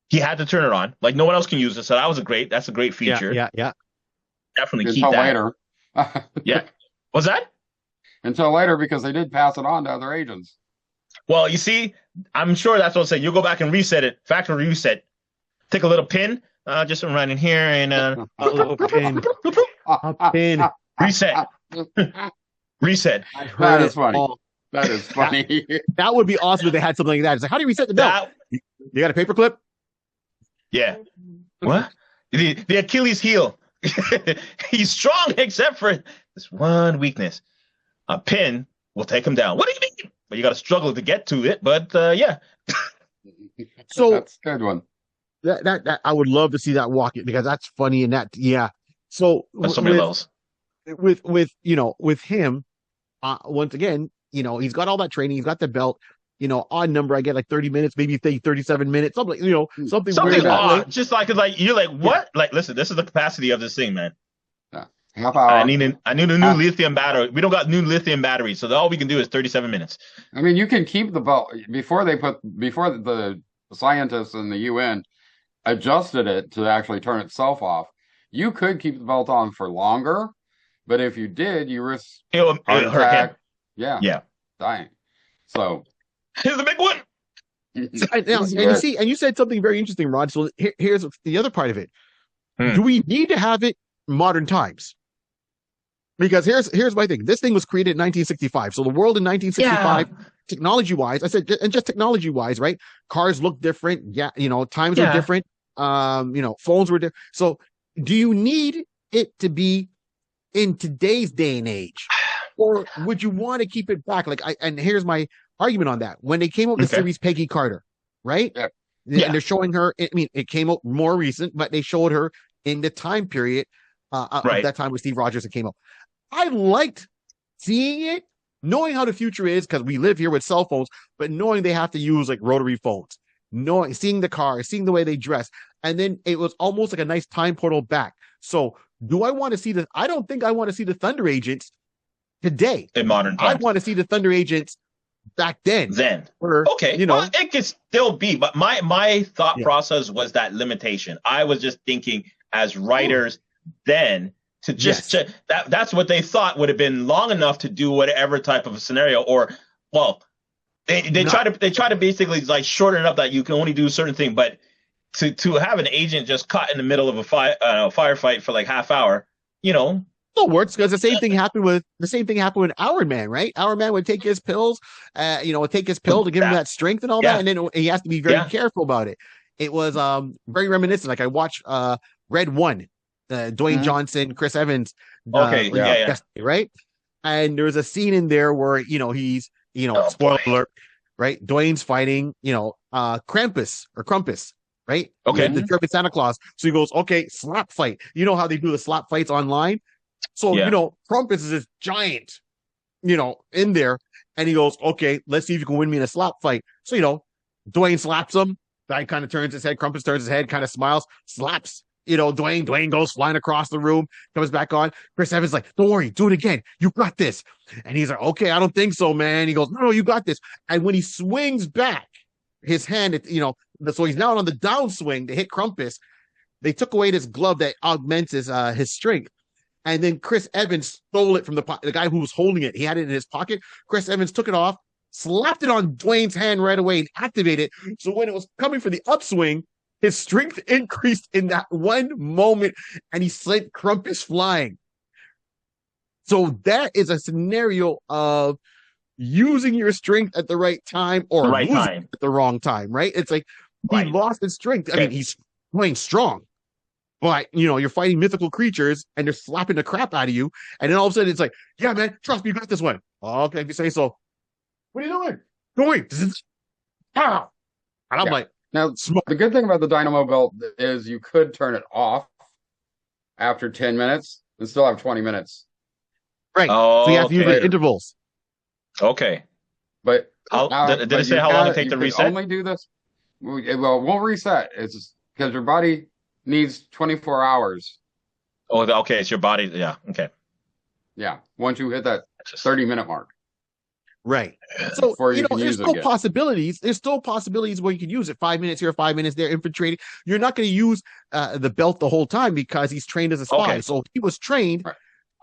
he had to turn it on. Like no one else can use it. So that's a great feature. Yeah. Definitely keep Until that. later. Yeah. What's that? Until later, because they did pass it on to other agents. Well, you see, I'm sure that's what I'm saying. You'll go back and reset it, factory reset. Take a little pin, just right in here, and A little pin. A pin. reset. Reset. That is funny. That is funny. That would be awesome if they had something like that. It's like, how do you reset the belt? You got a paperclip? Yeah. What? The Achilles heel. He's strong except for this one weakness. A pin will take him down. What do you mean? But you got to struggle to get to it. But yeah. So that's a good one. That I would love to see that walk it because that's funny and that So That's so many levels. With him, once again, he's got all that training. He's got the belt. Odd number. I get like 30 minutes, maybe 37 minutes. Something weird odd. Just like you're like what? Like listen, this is the capacity of this thing, man. How about I need a new lithium battery. We don't got new lithium batteries, so all we can do is 37 minutes. I mean, you can keep the belt before the scientists in the UN adjusted it to actually turn itself off. You could keep the belt on for longer, but if you did, you risk heart attack. Yeah, dying. So here's the big one. And you said something very interesting, Rod. So here's the other part of it. Do we need to have it modern times? Because here's my thing. This thing was created in 1965. So the world in 1965, technology-wise, I said, and just technology-wise, right? Cars look different. Yeah, times were different. Phones were different. So do you need it to be in today's day and age? Or would you want to keep it back? And here's my argument on that. When they came up with the series Peggy Carter, right? Yeah. And they're showing her, it came out more recent, but they showed her in the time period of that time with Steve Rogers that came up. I liked seeing it, knowing how the future is, because we live here with cell phones, but knowing they have to use like rotary phones, seeing the cars, seeing the way they dress. And then it was almost like a nice time portal back. So do I want to see I don't think I want to see the Thunder Agents today. In modern times. I want to see the Thunder Agents back then. Okay. Well, it could still be, but my thought process was that limitation. I was just thinking as writers then to just that's what they thought would have been long enough to do whatever type of a scenario, or they try to basically like shorten it up that you can only do a certain thing, but to have an agent just caught in the middle of a firefight for like half hour, still works, because the same thing happened with Iron Man, right? Iron Man would take his pills, take his pill to give him that strength and all that, and then he has to be very careful about it. It was very reminiscent. Like I watched Red One, Dwayne Johnson, Chris Evans. Right. And there's a scene in there where he's spoiler alert, right? Dwayne's fighting Krampus, right? Okay, the German Santa Claus. So he goes, okay, slap fight. You know how they do the slap fights online? So Krampus is this giant, in there, and he goes, okay, let's see if you can win me in a slap fight. So Dwayne slaps him. Guy kind of turns his head. Krampus turns his head, kind of smiles, slaps. Dwayne. Dwayne goes flying across the room, comes back on. Chris Evans like, don't worry, do it again. You got this. And he's like, okay, I don't think so, man. He goes, no, you got this. And when he swings back his hand, so he's now on the downswing to hit Krampus. They took away this glove that augments his strength. And then Chris Evans stole it from the guy who was holding it. He had it in his pocket. Chris Evans took it off, slapped it on Dwayne's hand right away and activated it. So when it was coming for the upswing, His strength increased in that one moment, and he sent Crumpus flying. So that is a scenario of using your strength at the right time or The right losing time. it at the wrong time, right? It's like he Right. lost his strength. I Okay. mean, he's playing strong, but you're fighting mythical creatures and they're slapping the crap out of you. And then all of a sudden it's like, yeah, man, trust me, you got this one. Oh, okay, if you say so. What are you doing? Going. Pow. And I'm Yeah. like, Now, the good thing about the Dynamo belt is you could turn it off after 10 minutes and still have 20 minutes. right. Oh, So you have to use okay. it at intervals. Okay. But Did it say how long it take to reset? Only do this. Well, it won't reset. It's just because your body needs 24 hours. Oh, okay. It's your body. Yeah. Okay. Yeah. Once you hit that 30-minute mark. Right. So, Before you can there's use it still again. possibilities. There's still possibilities where you can use it. 5 minutes here, 5 minutes there, infiltrating. You're not going to use the belt the whole time because he's trained as a spy. Okay. So he was trained Right.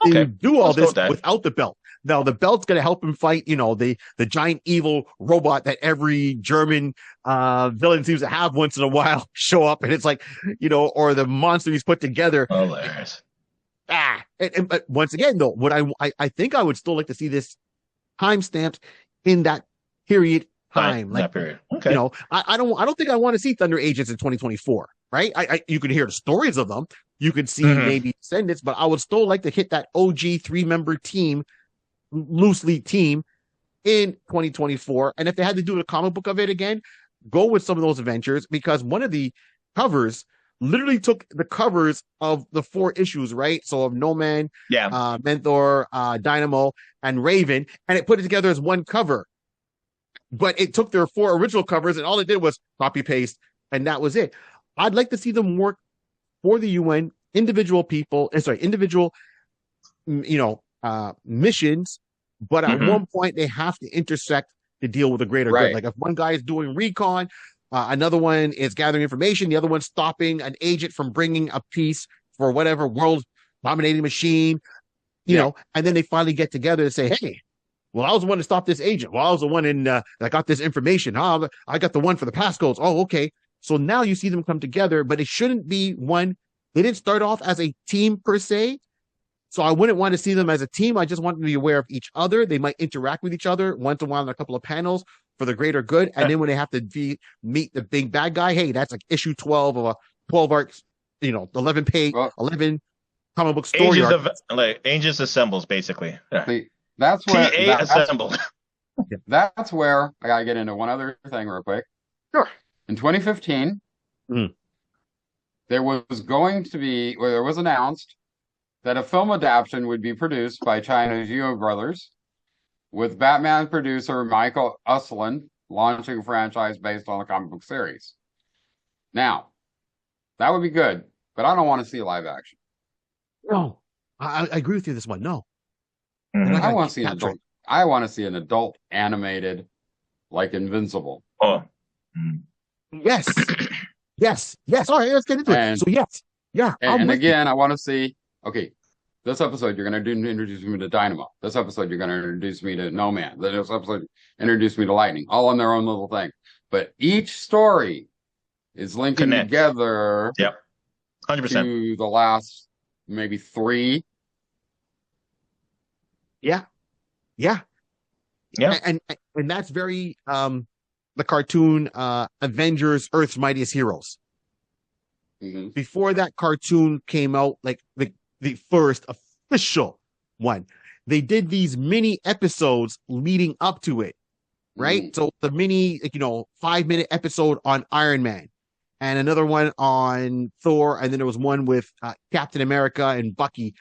to Okay. do all Let's go this with that. without the belt. Now the belt's going to help him fight, the giant evil robot that every German villain seems to have once in a while show up, and it's like, or the monster he's put together. Hilarious. But once again, though, what I think I would still like to see this time stamped in that period time. That period. Okay. I don't think I want to see Thunder Agents in 2024, right? You could hear the stories of them. You could see maybe Descendants, but I would still like to hit that OG 3-member team, loose league team in 2024. And if they had to do a comic book of it again, go with some of those adventures, because one of the covers literally took the covers of the 4 issues, right? So of No Man, Mentor, Dynamo, and Raven, and it put it together as one cover. But it took their 4 original covers, and all it did was copy paste, and that was it. I'd like to see them work for the UN, individual missions, but at one point they have to intersect to deal with a greater good. Like if one guy is doing recon, another one is gathering information, the other one's stopping an agent from bringing a piece for whatever world dominating machine, and then they finally get together and say, hey, well, I was the one to stop this agent. Well, I was the one that got this information. I got the one for the passcodes. Oh, okay. So now you see them come together, but it shouldn't be one. They didn't start off as a team per se. So I wouldn't want to see them as a team. I just want them to be aware of each other. They might interact with each other once in a while in a couple of panels for the greater good. And then when they have to meet the big bad guy, hey, that's like issue 12 of a 12 arc, 11 page, 11 comic book story arc. Angels Assembles, basically. Yeah. That's where Assembled. That's where I gotta get into one other thing real quick. Sure. In 2015, there was announced that a film adaptation would be produced by China's Yeo brothers, with Batman producer Michael Uslan launching a franchise based on the comic book series. Now, that would be good, but I don't want to see live action. No, I agree with you. This one, no. I want to see an adult. I want to see an adult animated, like Invincible. Oh, yes, yes. All right, let's get into it. So yes, yeah. And again, I want to see. Okay, this episode you're going to introduce me to Dynamo. This episode you're going to introduce me to No Man. This episode introduce me to Lightning. All on their own little thing. But each story is linking together. Yep, 100%. To the last maybe 3. Yeah. And that's very the cartoon Avengers Earth's Mightiest Heroes. Before that cartoon came out, like the first official one, they did these mini episodes leading up to it, right? So the mini 5-minute episode on Iron Man, and another one on Thor, and then there was one with Captain America and Bucky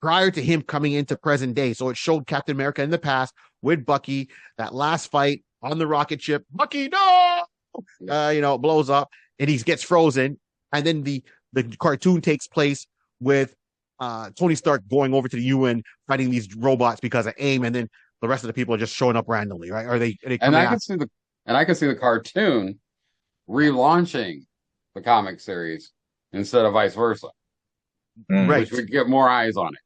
prior to him coming into present day. So it showed Captain America in the past with Bucky, that last fight on the rocket ship. Bucky, no! It blows up and he gets frozen. And then the cartoon takes place with Tony Stark going over to the UN, fighting these robots because of AIM, and then the rest of the people are just showing up randomly, right? Are they and I can see the cartoon relaunching the comic series instead of vice versa. Right. Which would get more eyes on it.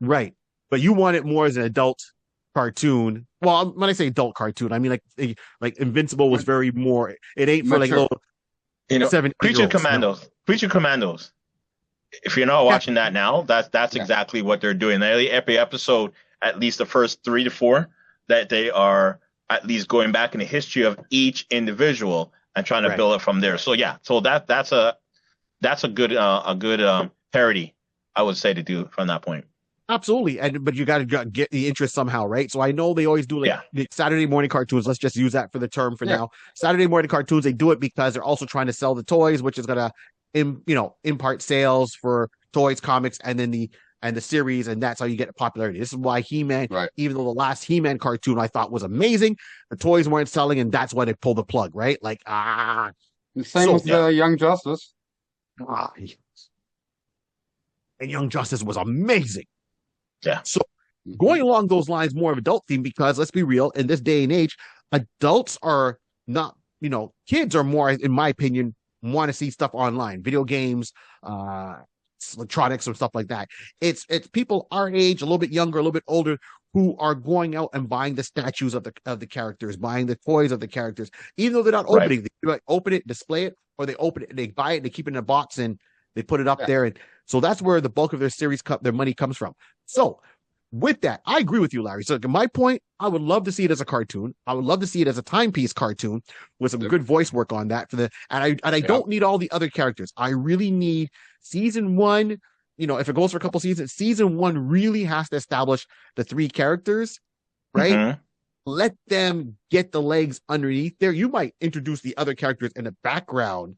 Right. But you want it more as an adult cartoon. Well, when I say adult cartoon, I mean like Invincible was very more. It ain't for like little You know, 7, 8 Creature year olds. Commandos. Creature Commandos. If you're not watching that now, that's exactly what they're doing. Every episode, at least the first 3 to 4, that they are at least going back in the history of each individual and trying to build it from there. So yeah, so that's a good parody, I would say, to do from that point. Absolutely, but you got to get the interest somehow, right? So I know they always do the Saturday morning cartoons. Let's just use that for the term for now. Saturday morning cartoons, they do it because they're also trying to sell the toys, which is gonna, impart sales for toys, comics, and then the series, and that's how you get popularity. This is why He-Man, even though the last He-Man cartoon I thought was amazing, the toys weren't selling, and that's why they pulled the plug, right? Like the same with Young Justice. And Young Justice was amazing. Yeah. So going along those lines, more of adult theme, because let's be real, in this day and age, adults are not, kids are more, in my opinion, want to see stuff online, video games, electronics or stuff like that. It's people our age, a little bit younger, a little bit older, who are going out and buying the statues of the characters, buying the toys of the characters, even though they're not opening them. They open it, display it, or they open it and they buy it and they keep it in a box and they put it up there. And so that's where the bulk of their series, their money comes from. So with that, I agree with you, Larry. So my point, I would love to see it as a cartoon. I would love to see it as a timepiece cartoon with some good voice work on that and I don't need all the other characters. I really need season 1. If it goes for a couple seasons, season 1 really has to establish the 3 characters, right? Mm-hmm. Let them get the legs underneath there. You might introduce the other characters in the background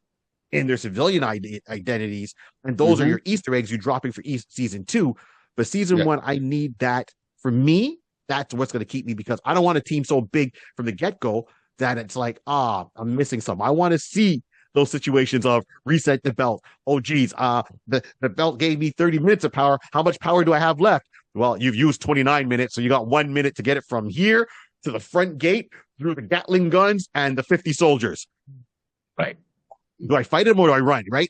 in their civilian identities, and those are your Easter eggs you're dropping for season 2. But season 1, I need that. For me, that's what's going to keep me, because I don't want a team so big from the get-go that it's like, I'm missing something. I want to see those situations of reset the belt. Oh, geez, the belt gave me 30 minutes of power. How much power do I have left? Well, you've used 29 minutes, so you got 1 minute to get it from here to the front gate through the Gatling guns and the 50 soldiers. Right. Do I fight him or do I run? Right?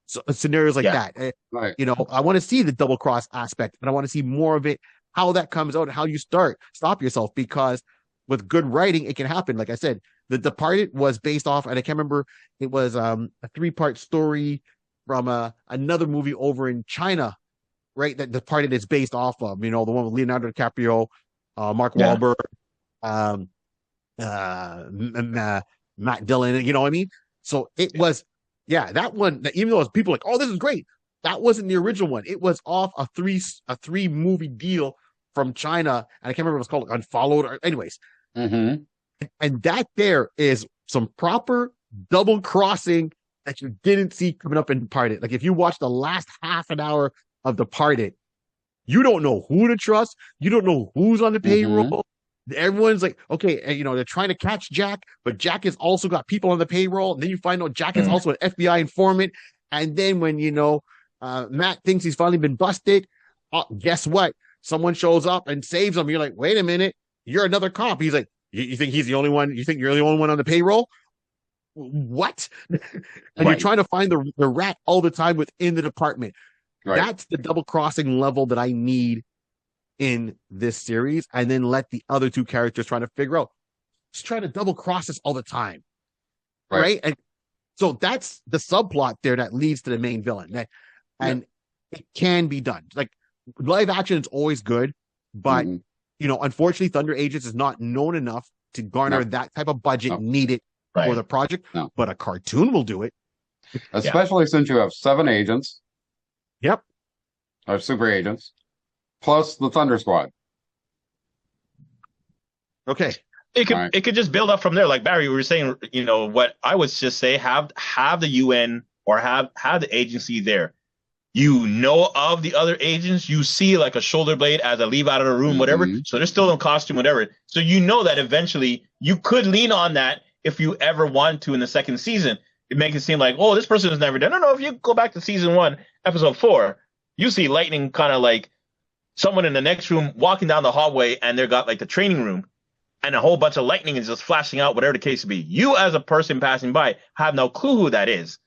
So, scenarios like that. Right. I want to see the double cross aspect, and I want to see more of it, how that comes out and how you stop yourself, because with good writing, it can happen. Like I said, The Departed was based off, and I can't remember, it was a 3-part story from another movie over in China, right? That Departed is based off of, the one with Leonardo DiCaprio, Mark Wahlberg, Matt Dillon, you know what I mean? So it was, that one, even though people like, oh, this is great, that wasn't the original one. It was off a three movie deal from China, and I can't remember what it was called, like Unfollowed, or anyways. Mm-hmm. And that there is some proper double crossing that you didn't see coming up in Departed. Like if you watch the last half an hour of Departed, you don't know who to trust. You don't know who's on the payroll. Everyone's like, okay, they're trying to catch Jack, but Jack has also got people on the payroll. And then you find out Jack is also an FBI informant. And then when, Matt thinks he's finally been busted, guess what? Someone shows up and saves him. You're like, wait a minute, you're another cop. He's like, you think he's the only one? You think you're the only one on the payroll? What? And you're trying to find the rat all the time within the department. Right. That's the double crossing level that I need in this series, and then let the other 2 characters try to figure out. Just try to double cross us all the time, right? And so that's the subplot there that leads to the main villain. And it can be done. Like live action is always good, but unfortunately, Thunder Agents is not known enough to garner that type of budget needed for the project. But a cartoon will do it, especially since you have 7 agents. Yep, or super agents. Plus the Thunder Squad. Okay. It could just build up from there. Like Barry, we were saying, what I would just say, have the UN or have the agency there. Of the other agents, you see like a shoulder blade as I leave out of the room, whatever. So they're still in costume, whatever. So that eventually you could lean on that if you ever want to in the second season. It makes it seem like, oh, this person has never done. No, if you go back to season 1, episode 4, you see Lightning kind of like someone in the next room walking down the hallway, and they've got like the training room, and a whole bunch of lightning is just flashing out, whatever the case may be. You as a person passing by have no clue who that is.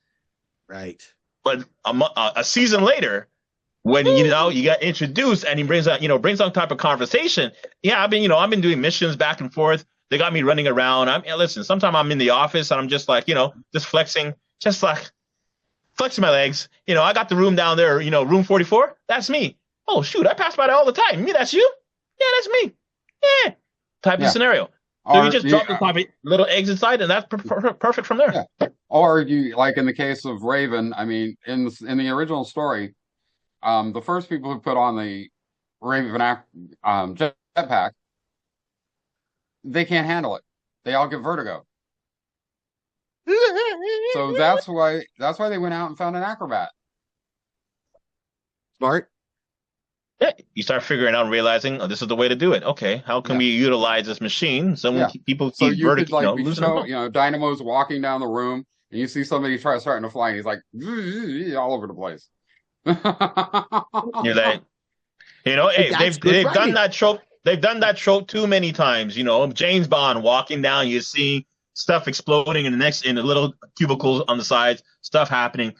Right. But a season later, when you get introduced and he brings some type of conversation. Yeah, I've been doing missions back and forth. They got me running around. Listen, sometimes I'm in the office and I'm just like, just flexing, just like flexing my legs. I got the room down there, room 44. That's me. Oh, shoot, I pass by that all the time. Me, that's you? Yeah, that's me. Yeah. Type of scenario. So you just drop the little eggs inside, and that's perfect from there. Yeah. Or you, like in the case of Raven, I mean, in the original story, the first people who put on the Raven jetpack, they can't handle it. They all get vertigo. So that's why they went out and found an acrobat. Smart. Yeah, you start figuring out and realizing, this is the way to do it. Okay, how can we utilize this machine? People so keep you could Dynamo's walking down the room, and you see somebody starting to fly, and he's like all over the place. You're like, hey, they've done that trope. They've done that trope too many times. James Bond walking down, you see stuff exploding in the little cubicles on the sides, stuff happening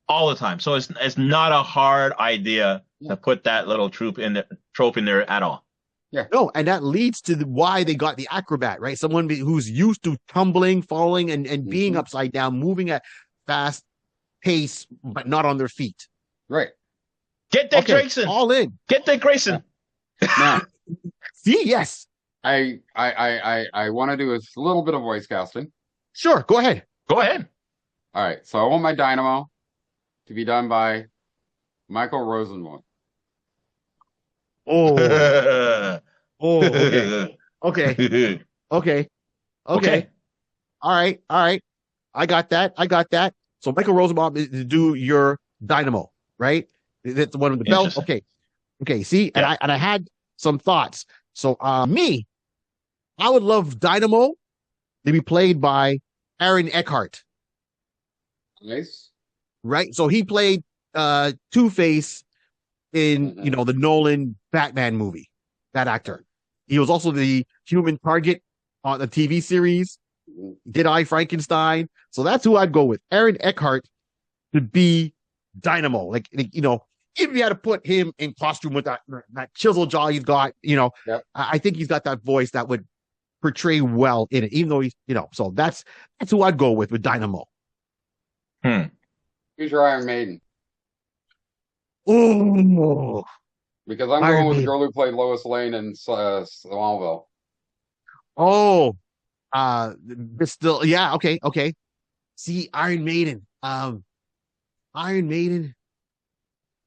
all the time. So it's not a hard idea to put that little trope in there at all. Yeah. No, and that leads to why they got the acrobat, right? Someone who's used to tumbling, falling, and being upside down, moving at fast pace, but not on their feet. Right. Get Dick Grayson. All in. Get Dick Grayson. Now, see, yes. I want to do a little bit of voice casting. Sure, go ahead. Go ahead. All right. So I want my Dynamo to be done by Michael Rosenbaum. Oh. Okay. Okay. All right. I got that. So Michael Rosenbaum is to do your Dynamo, right? That's the one with the belt. Okay. See, and I had some thoughts. So me, I would love Dynamo to be played by Aaron Eckhart. Nice. Right. So he played Two-Face in the Nolan Batman movie. That actor. He was also the human target on the TV series. Did I Frankenstein? So that's who I'd go with. Aaron Eckhart to be Dynamo. Like if you had to put him in costume with that chisel jaw he's got, I think he's got that voice that would portray well in it, even though he's, so that's who I'd go with Dynamo. Who's your Iron Maiden? Oh, because I'm going with the girl who played Lois Lane in Smallville. Oh, still, yeah, okay. See, Iron Maiden. Iron Maiden.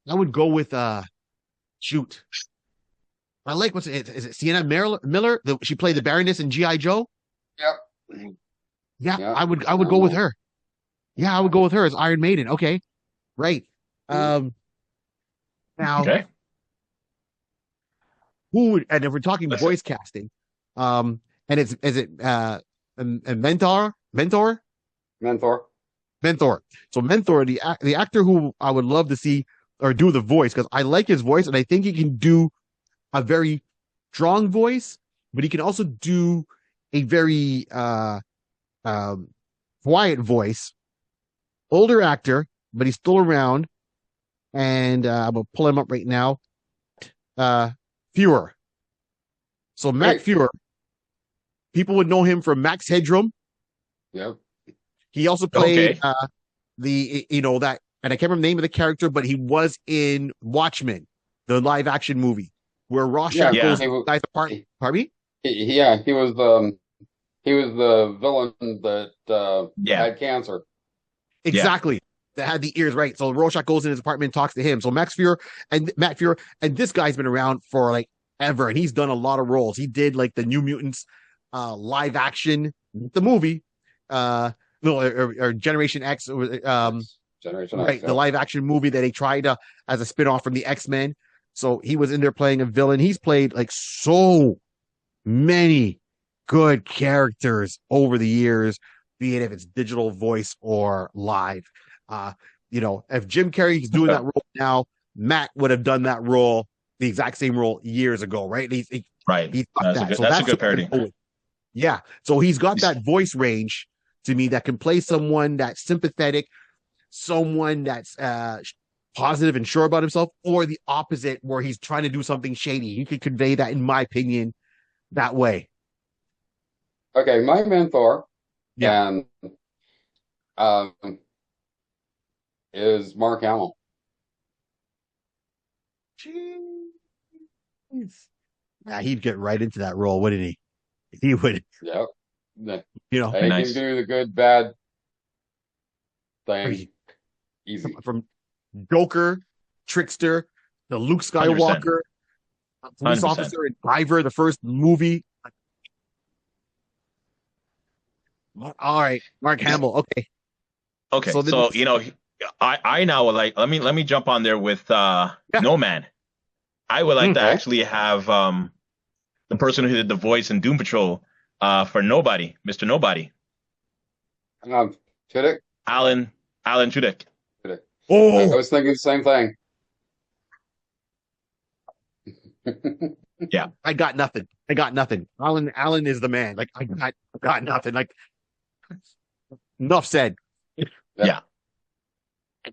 I would go with shoot. I like what's it? Is it Sienna Miller? She played the Baroness in G.I. Joe. Yep. Yeah, I would go with her. Yeah, I would go with her as Iron Maiden. Okay, right. Now, who would? And if we're talking voice casting, and is it Mentor? So Mentor, the actor who I would love to see or do the voice, because I like his voice and I think he can do a very strong voice, but he can also do a very quiet voice. Older actor, but he's still around. And I'm gonna pull him up right now. Fuhrer. So Matt Fuhrer, people would know him from Max Headroom. Yep. He also played that, and I can't remember the name of the character, but he was in Watchmen, the live action movie, where Rorschach goes to the guy's apartment. Pardon me? He was the villain that had cancer. Exactly. That had the ears, right? So Rorschach goes in his apartment and talks to him. So Matt Fuhrer, and this guy's been around for like ever, and he's done a lot of roles. He did like the New Mutants live action, the movie, or Generation X, Generation right? X, The live action movie that they tried as a spinoff from the X-Men. So he was in there playing a villain. He's played like so many good characters over the years, be it if it's digital voice or live. If Jim Carrey's doing that role now, Matt would have done that role, the exact same role years ago, right? He's That's a good parody. Yeah. So he's got that voice range to me that can play someone that's sympathetic, someone that's positive and sure about himself, or the opposite where he's trying to do something shady. He could convey that, in my opinion, that way. Okay, my mentor, and is Mark Hamill. Jeez. Yeah, he'd get right into that role, wouldn't he? He would, Yep. you know, He Nice. can do the good, bad Hey, thing easy. from Joker, Trickster, to Luke 100%. Skywalker, police 100%. officer in Diver, the first movie. All right, Mark Hamill. Okay, Okay, so so then, I now would like let me jump on there with yeah. No Man. I would like to Okay. actually have the person who did the voice in Doom Patrol for Nobody, Mr. Nobody, Chiddick? Alan Tudyk. Chiddick. I Oh, was thinking the same thing. Yeah, I got nothing. Alan is the man. Like I got nothing. Like enough said. yeah.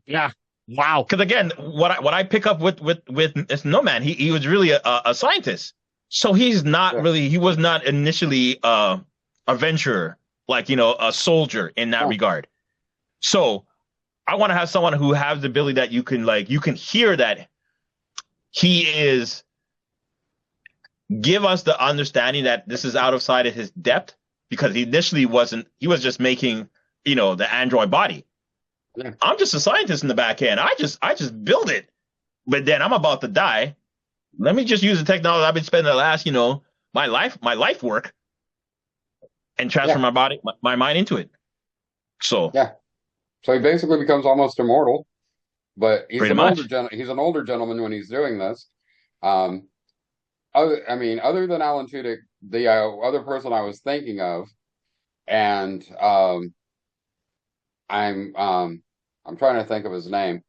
Yeah. Wow. Because again, what I pick up with it's No Man, he was really a scientist, so he's not Yeah. really he was not initially a venturer, like a soldier in that Oh. regard. So I want to have someone who has the ability that you can hear that he is give us the understanding that this is out of sight of his depth, because he initially wasn't, he was just making the android body. Yeah. I'm just a scientist in the back end. I just build it, but then I'm about to die. Let me just use the technology I've been spending the last my life work, and transfer Yeah. my body, my mind into it. So Yeah. So he basically becomes almost immortal, but he's Pretty an much. he's an older gentleman when he's doing this. Other than Alan Tudyk, the other person I was thinking of, and I'm trying to think of his name.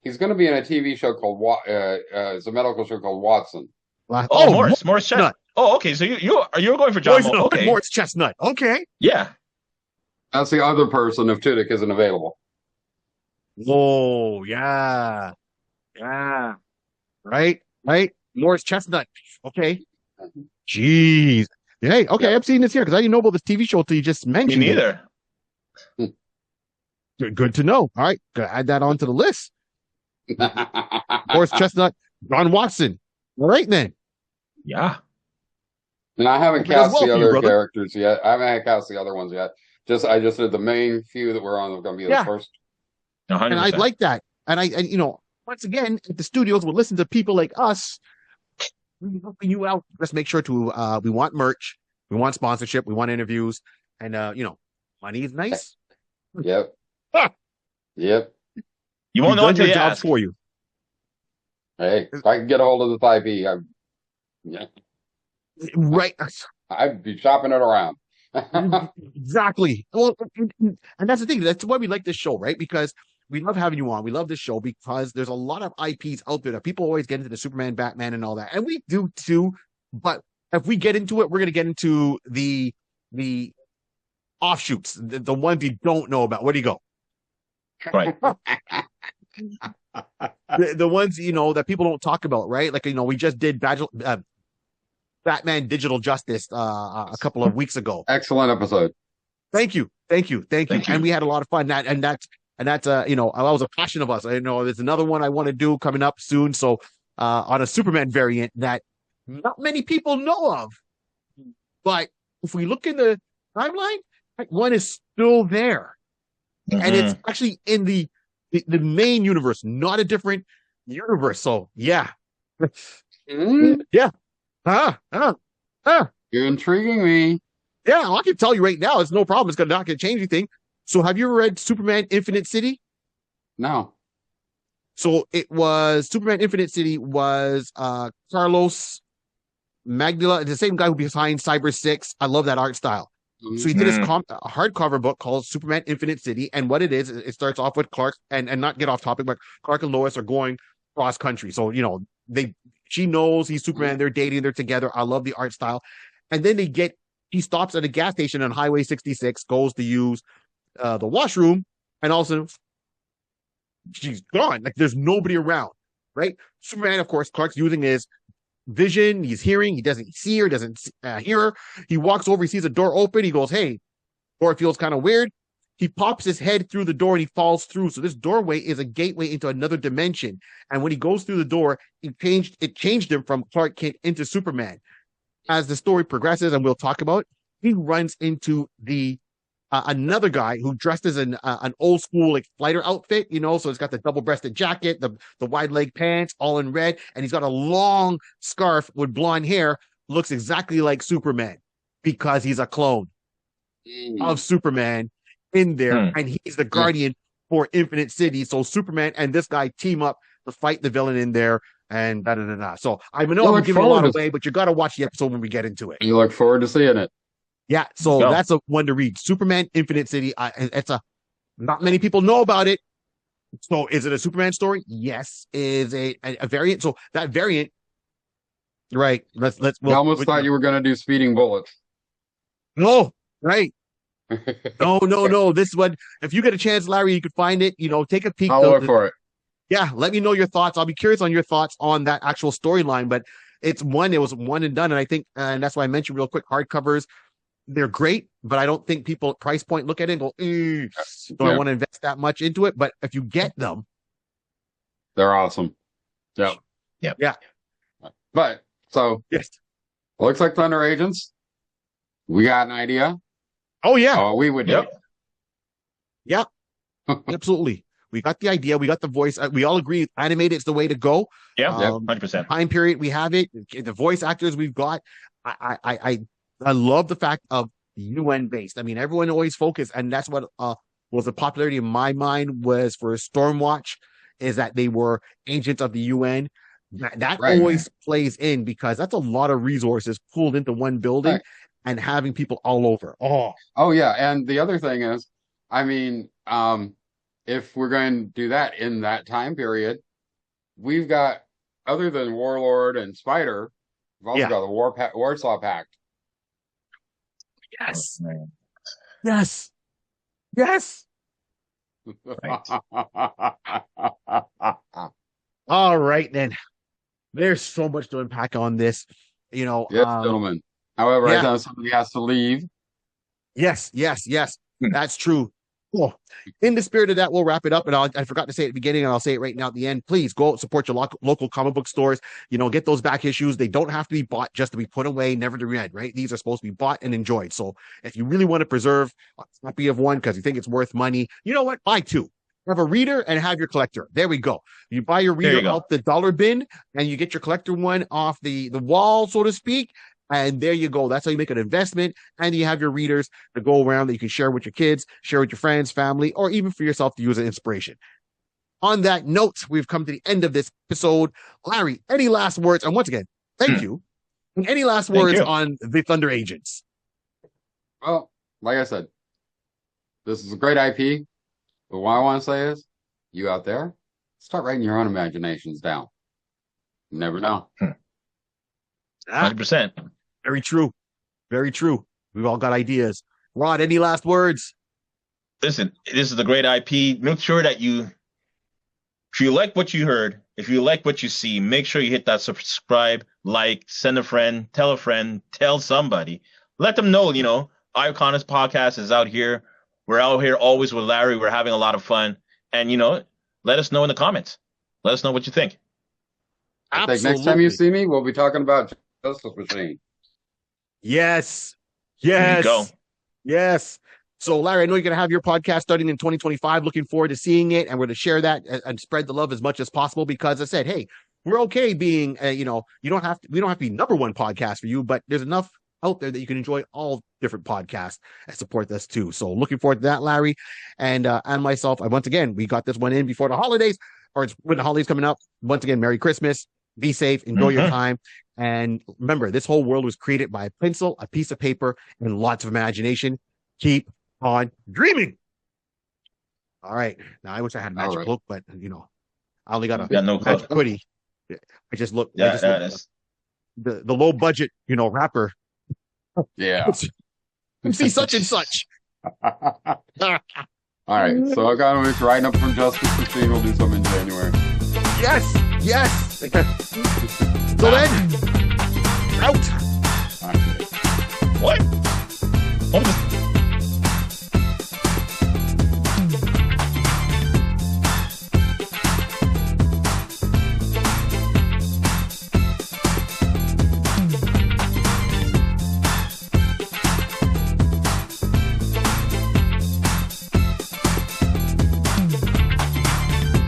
He's going to be in a TV show called it's a medical show called Watson. Morris Chestnut. Chestnut. Oh, okay. So you're going for John Mo. Okay. Morris Chestnut. Okay. Yeah. That's the other person if Tudyk isn't available. Oh, yeah. Yeah. Right. Morris Chestnut. Okay. Jeez. Hey, okay, Yeah. I'm seeing this here because I didn't know about this TV show till you just Me mentioned neither. it. Good to know. All right, gotta add that onto the list. Morris Chestnut, John Watson. All right, then. Yeah. And I haven't Hope it goes cast well the for you, other brother. characters yet. I haven't cast the other ones yet. I just did the main few that were on. Going to be the Yeah. first. 100%. And I'd like that. And once again, if the studios will listen to people like us, we're helping you out. Let's make sure to we want merch, we want sponsorship, we want interviews, and money is nice. Yep. Ah. Yep. You won't know We've done until your you jobs ask. for you. Hey, if I could get a hold of the 5B, Right. I'd be shopping it around. Exactly. Well, and that's the thing. That's why we like this show, right? Because we love having you on. We love this show because there's a lot of IPs out there that people always get into the Superman, Batman, and all that, and we do too. But if we get into it, we're going to get into the offshoots, the ones you don't know about. Where do you go? Right. The ones that people don't talk about, right? Like we just did Batman Digital Justice a couple of weeks ago. Excellent episode. Thank you. Thank you. And we had a lot of fun. That's that was a passion of us. I know there's another one I want to do coming up soon. So on a Superman variant that not many people know of. But if we look in the timeline, one is still there. And it's actually in the main universe, not a different universe. So yeah. Yeah. You're intriguing me. Yeah, I can tell you right now, it's no problem. It's not going to change anything. So have you ever read Superman Infinite City? No. So it was Superman Infinite City was Carlos Magdala, the same guy who behind Cyber 6. I love that art style. So he did his hardcover book called Superman Infinite City. And what it is, it starts off with Clark and not get off topic, but Clark and Lois are going cross country. So, she knows he's Superman. They're dating. They're together. I love the art style. And then he stops at a gas station on Highway 66, goes to use the washroom, and also she's gone. Like there's nobody around, right? Superman, of course, Clark's using his vision. He's hearing. He doesn't see her, doesn't hear her. He walks over. He sees a door open. He goes, "Hey, door feels kind of weird." he pops his head through the door and he falls through. So this doorway is a gateway into another dimension. And when he goes through the door, it changed him from Clark Kent into Superman. As the story progresses, and we'll talk about, he runs into the another guy who dressed as an old school like fighter outfit, so he's got the double-breasted jacket, the wide leg pants, all in red, and he's got a long scarf with blonde hair, looks exactly like Superman because he's a clone of Superman in there, and he's the guardian for Infinite City. So Superman and this guy team up to fight the villain in there, and da-da-da-da. So I know I'm giving a lot away, but you got to watch the episode when we get into it. You look forward to seeing it. Yeah, so that's a one to read. Superman Infinite City. Not many people know about it. So is it a Superman story? Yes. Is a variant. So that variant, right? I almost thought you were going to do Speeding Bullets. No, right. No. This one, if you get a chance, Larry, you could find it. Take a peek. I'll look for it. Yeah, let me know your thoughts. I'll be curious on your thoughts on that actual storyline. But it was one and done, and I think, and that's why I mentioned real quick, hardcovers. They're great, but I don't think people at price point look at it and go, I want to invest that much into it. But if you get them, they're awesome. Yeah. But so yes, looks like Thunder Agents. We got an idea. Oh yeah, we would do. Yeah, absolutely. We got the idea. We got the voice. We all agree animated is the way to go. Yeah, 100%. Time period, we have it. The voice actors we've got. I love the fact of UN based. I mean, everyone always focused, and that's what was the popularity in my mind was for Stormwatch, is that they were agents of the UN. That always plays in because that's a lot of resources pulled into one building and having people all over. Oh yeah, and the other thing is, I mean, if we're going to do that in that time period, we've got, other than Warlord and Spider, we've also got the Warsaw Pact. Yes. All right, then. There's so much to unpack on this. Yes, gentlemen. However, I know somebody has to leave. Yes. That's true. Cool. In the spirit of that, we'll wrap it up. And I forgot to say it at the beginning, and I'll say it right now at the end. Please go out and support your local comic book stores. Get those back issues. They don't have to be bought just to be put away, never to read, right? These are supposed to be bought and enjoyed. So if you really want to preserve a copy of one because you think it's worth money, you know what? Buy two. Have a reader and have your collector. There we go. You buy your reader out the dollar bin, and you get your collector one off the wall, so to speak. And there you go. That's how you make an investment. And you have your readers to go around that you can share with your kids, share with your friends, family, or even for yourself to use as inspiration. On that note, we've come to the end of this episode. Larry, any last words? And once again, thank you. And any last words on the Thunder Agents? Well, like I said, this is a great IP. But what I want to say is, you out there, start writing your own imaginations down. You never know. 100%. Very true. Very true. We've all got ideas. Rod, any last words? Listen, this is a great IP. Make sure that if you like what you heard, if you like what you see, make sure you hit that subscribe, like, send a friend, tell somebody. Let them know, Iconist Podcast is out here. We're out here always with Larry. We're having a lot of fun. And, let us know in the comments. Let us know what you think. I think next time you see me, we'll be talking about Justice Machine. Yes. There you go. Yes. So, Larry, I know you're going to have your podcast starting in 2025. Looking forward to seeing it. And we're going to share that and spread the love as much as possible because I said, hey, we're okay being, we don't have to be number one podcast for you, but there's enough out there that you can enjoy all different podcasts and support this too. So looking forward to that, Larry. And myself, once again, we got this one in before the holidays, or it's when the holidays coming up. Once again, Merry Christmas. Be safe. Enjoy your time. And remember, this whole world was created by a pencil, a piece of paper, and lots of imagination. Keep on dreaming. All right. Now, I wish I had a magic cloak, but, I only got a magic hoodie. I just look. The low budget, rapper. Yeah. See such and such. All right. So I got to writing up from Justice Machine. We'll do some in January. Yes. So then, out. What?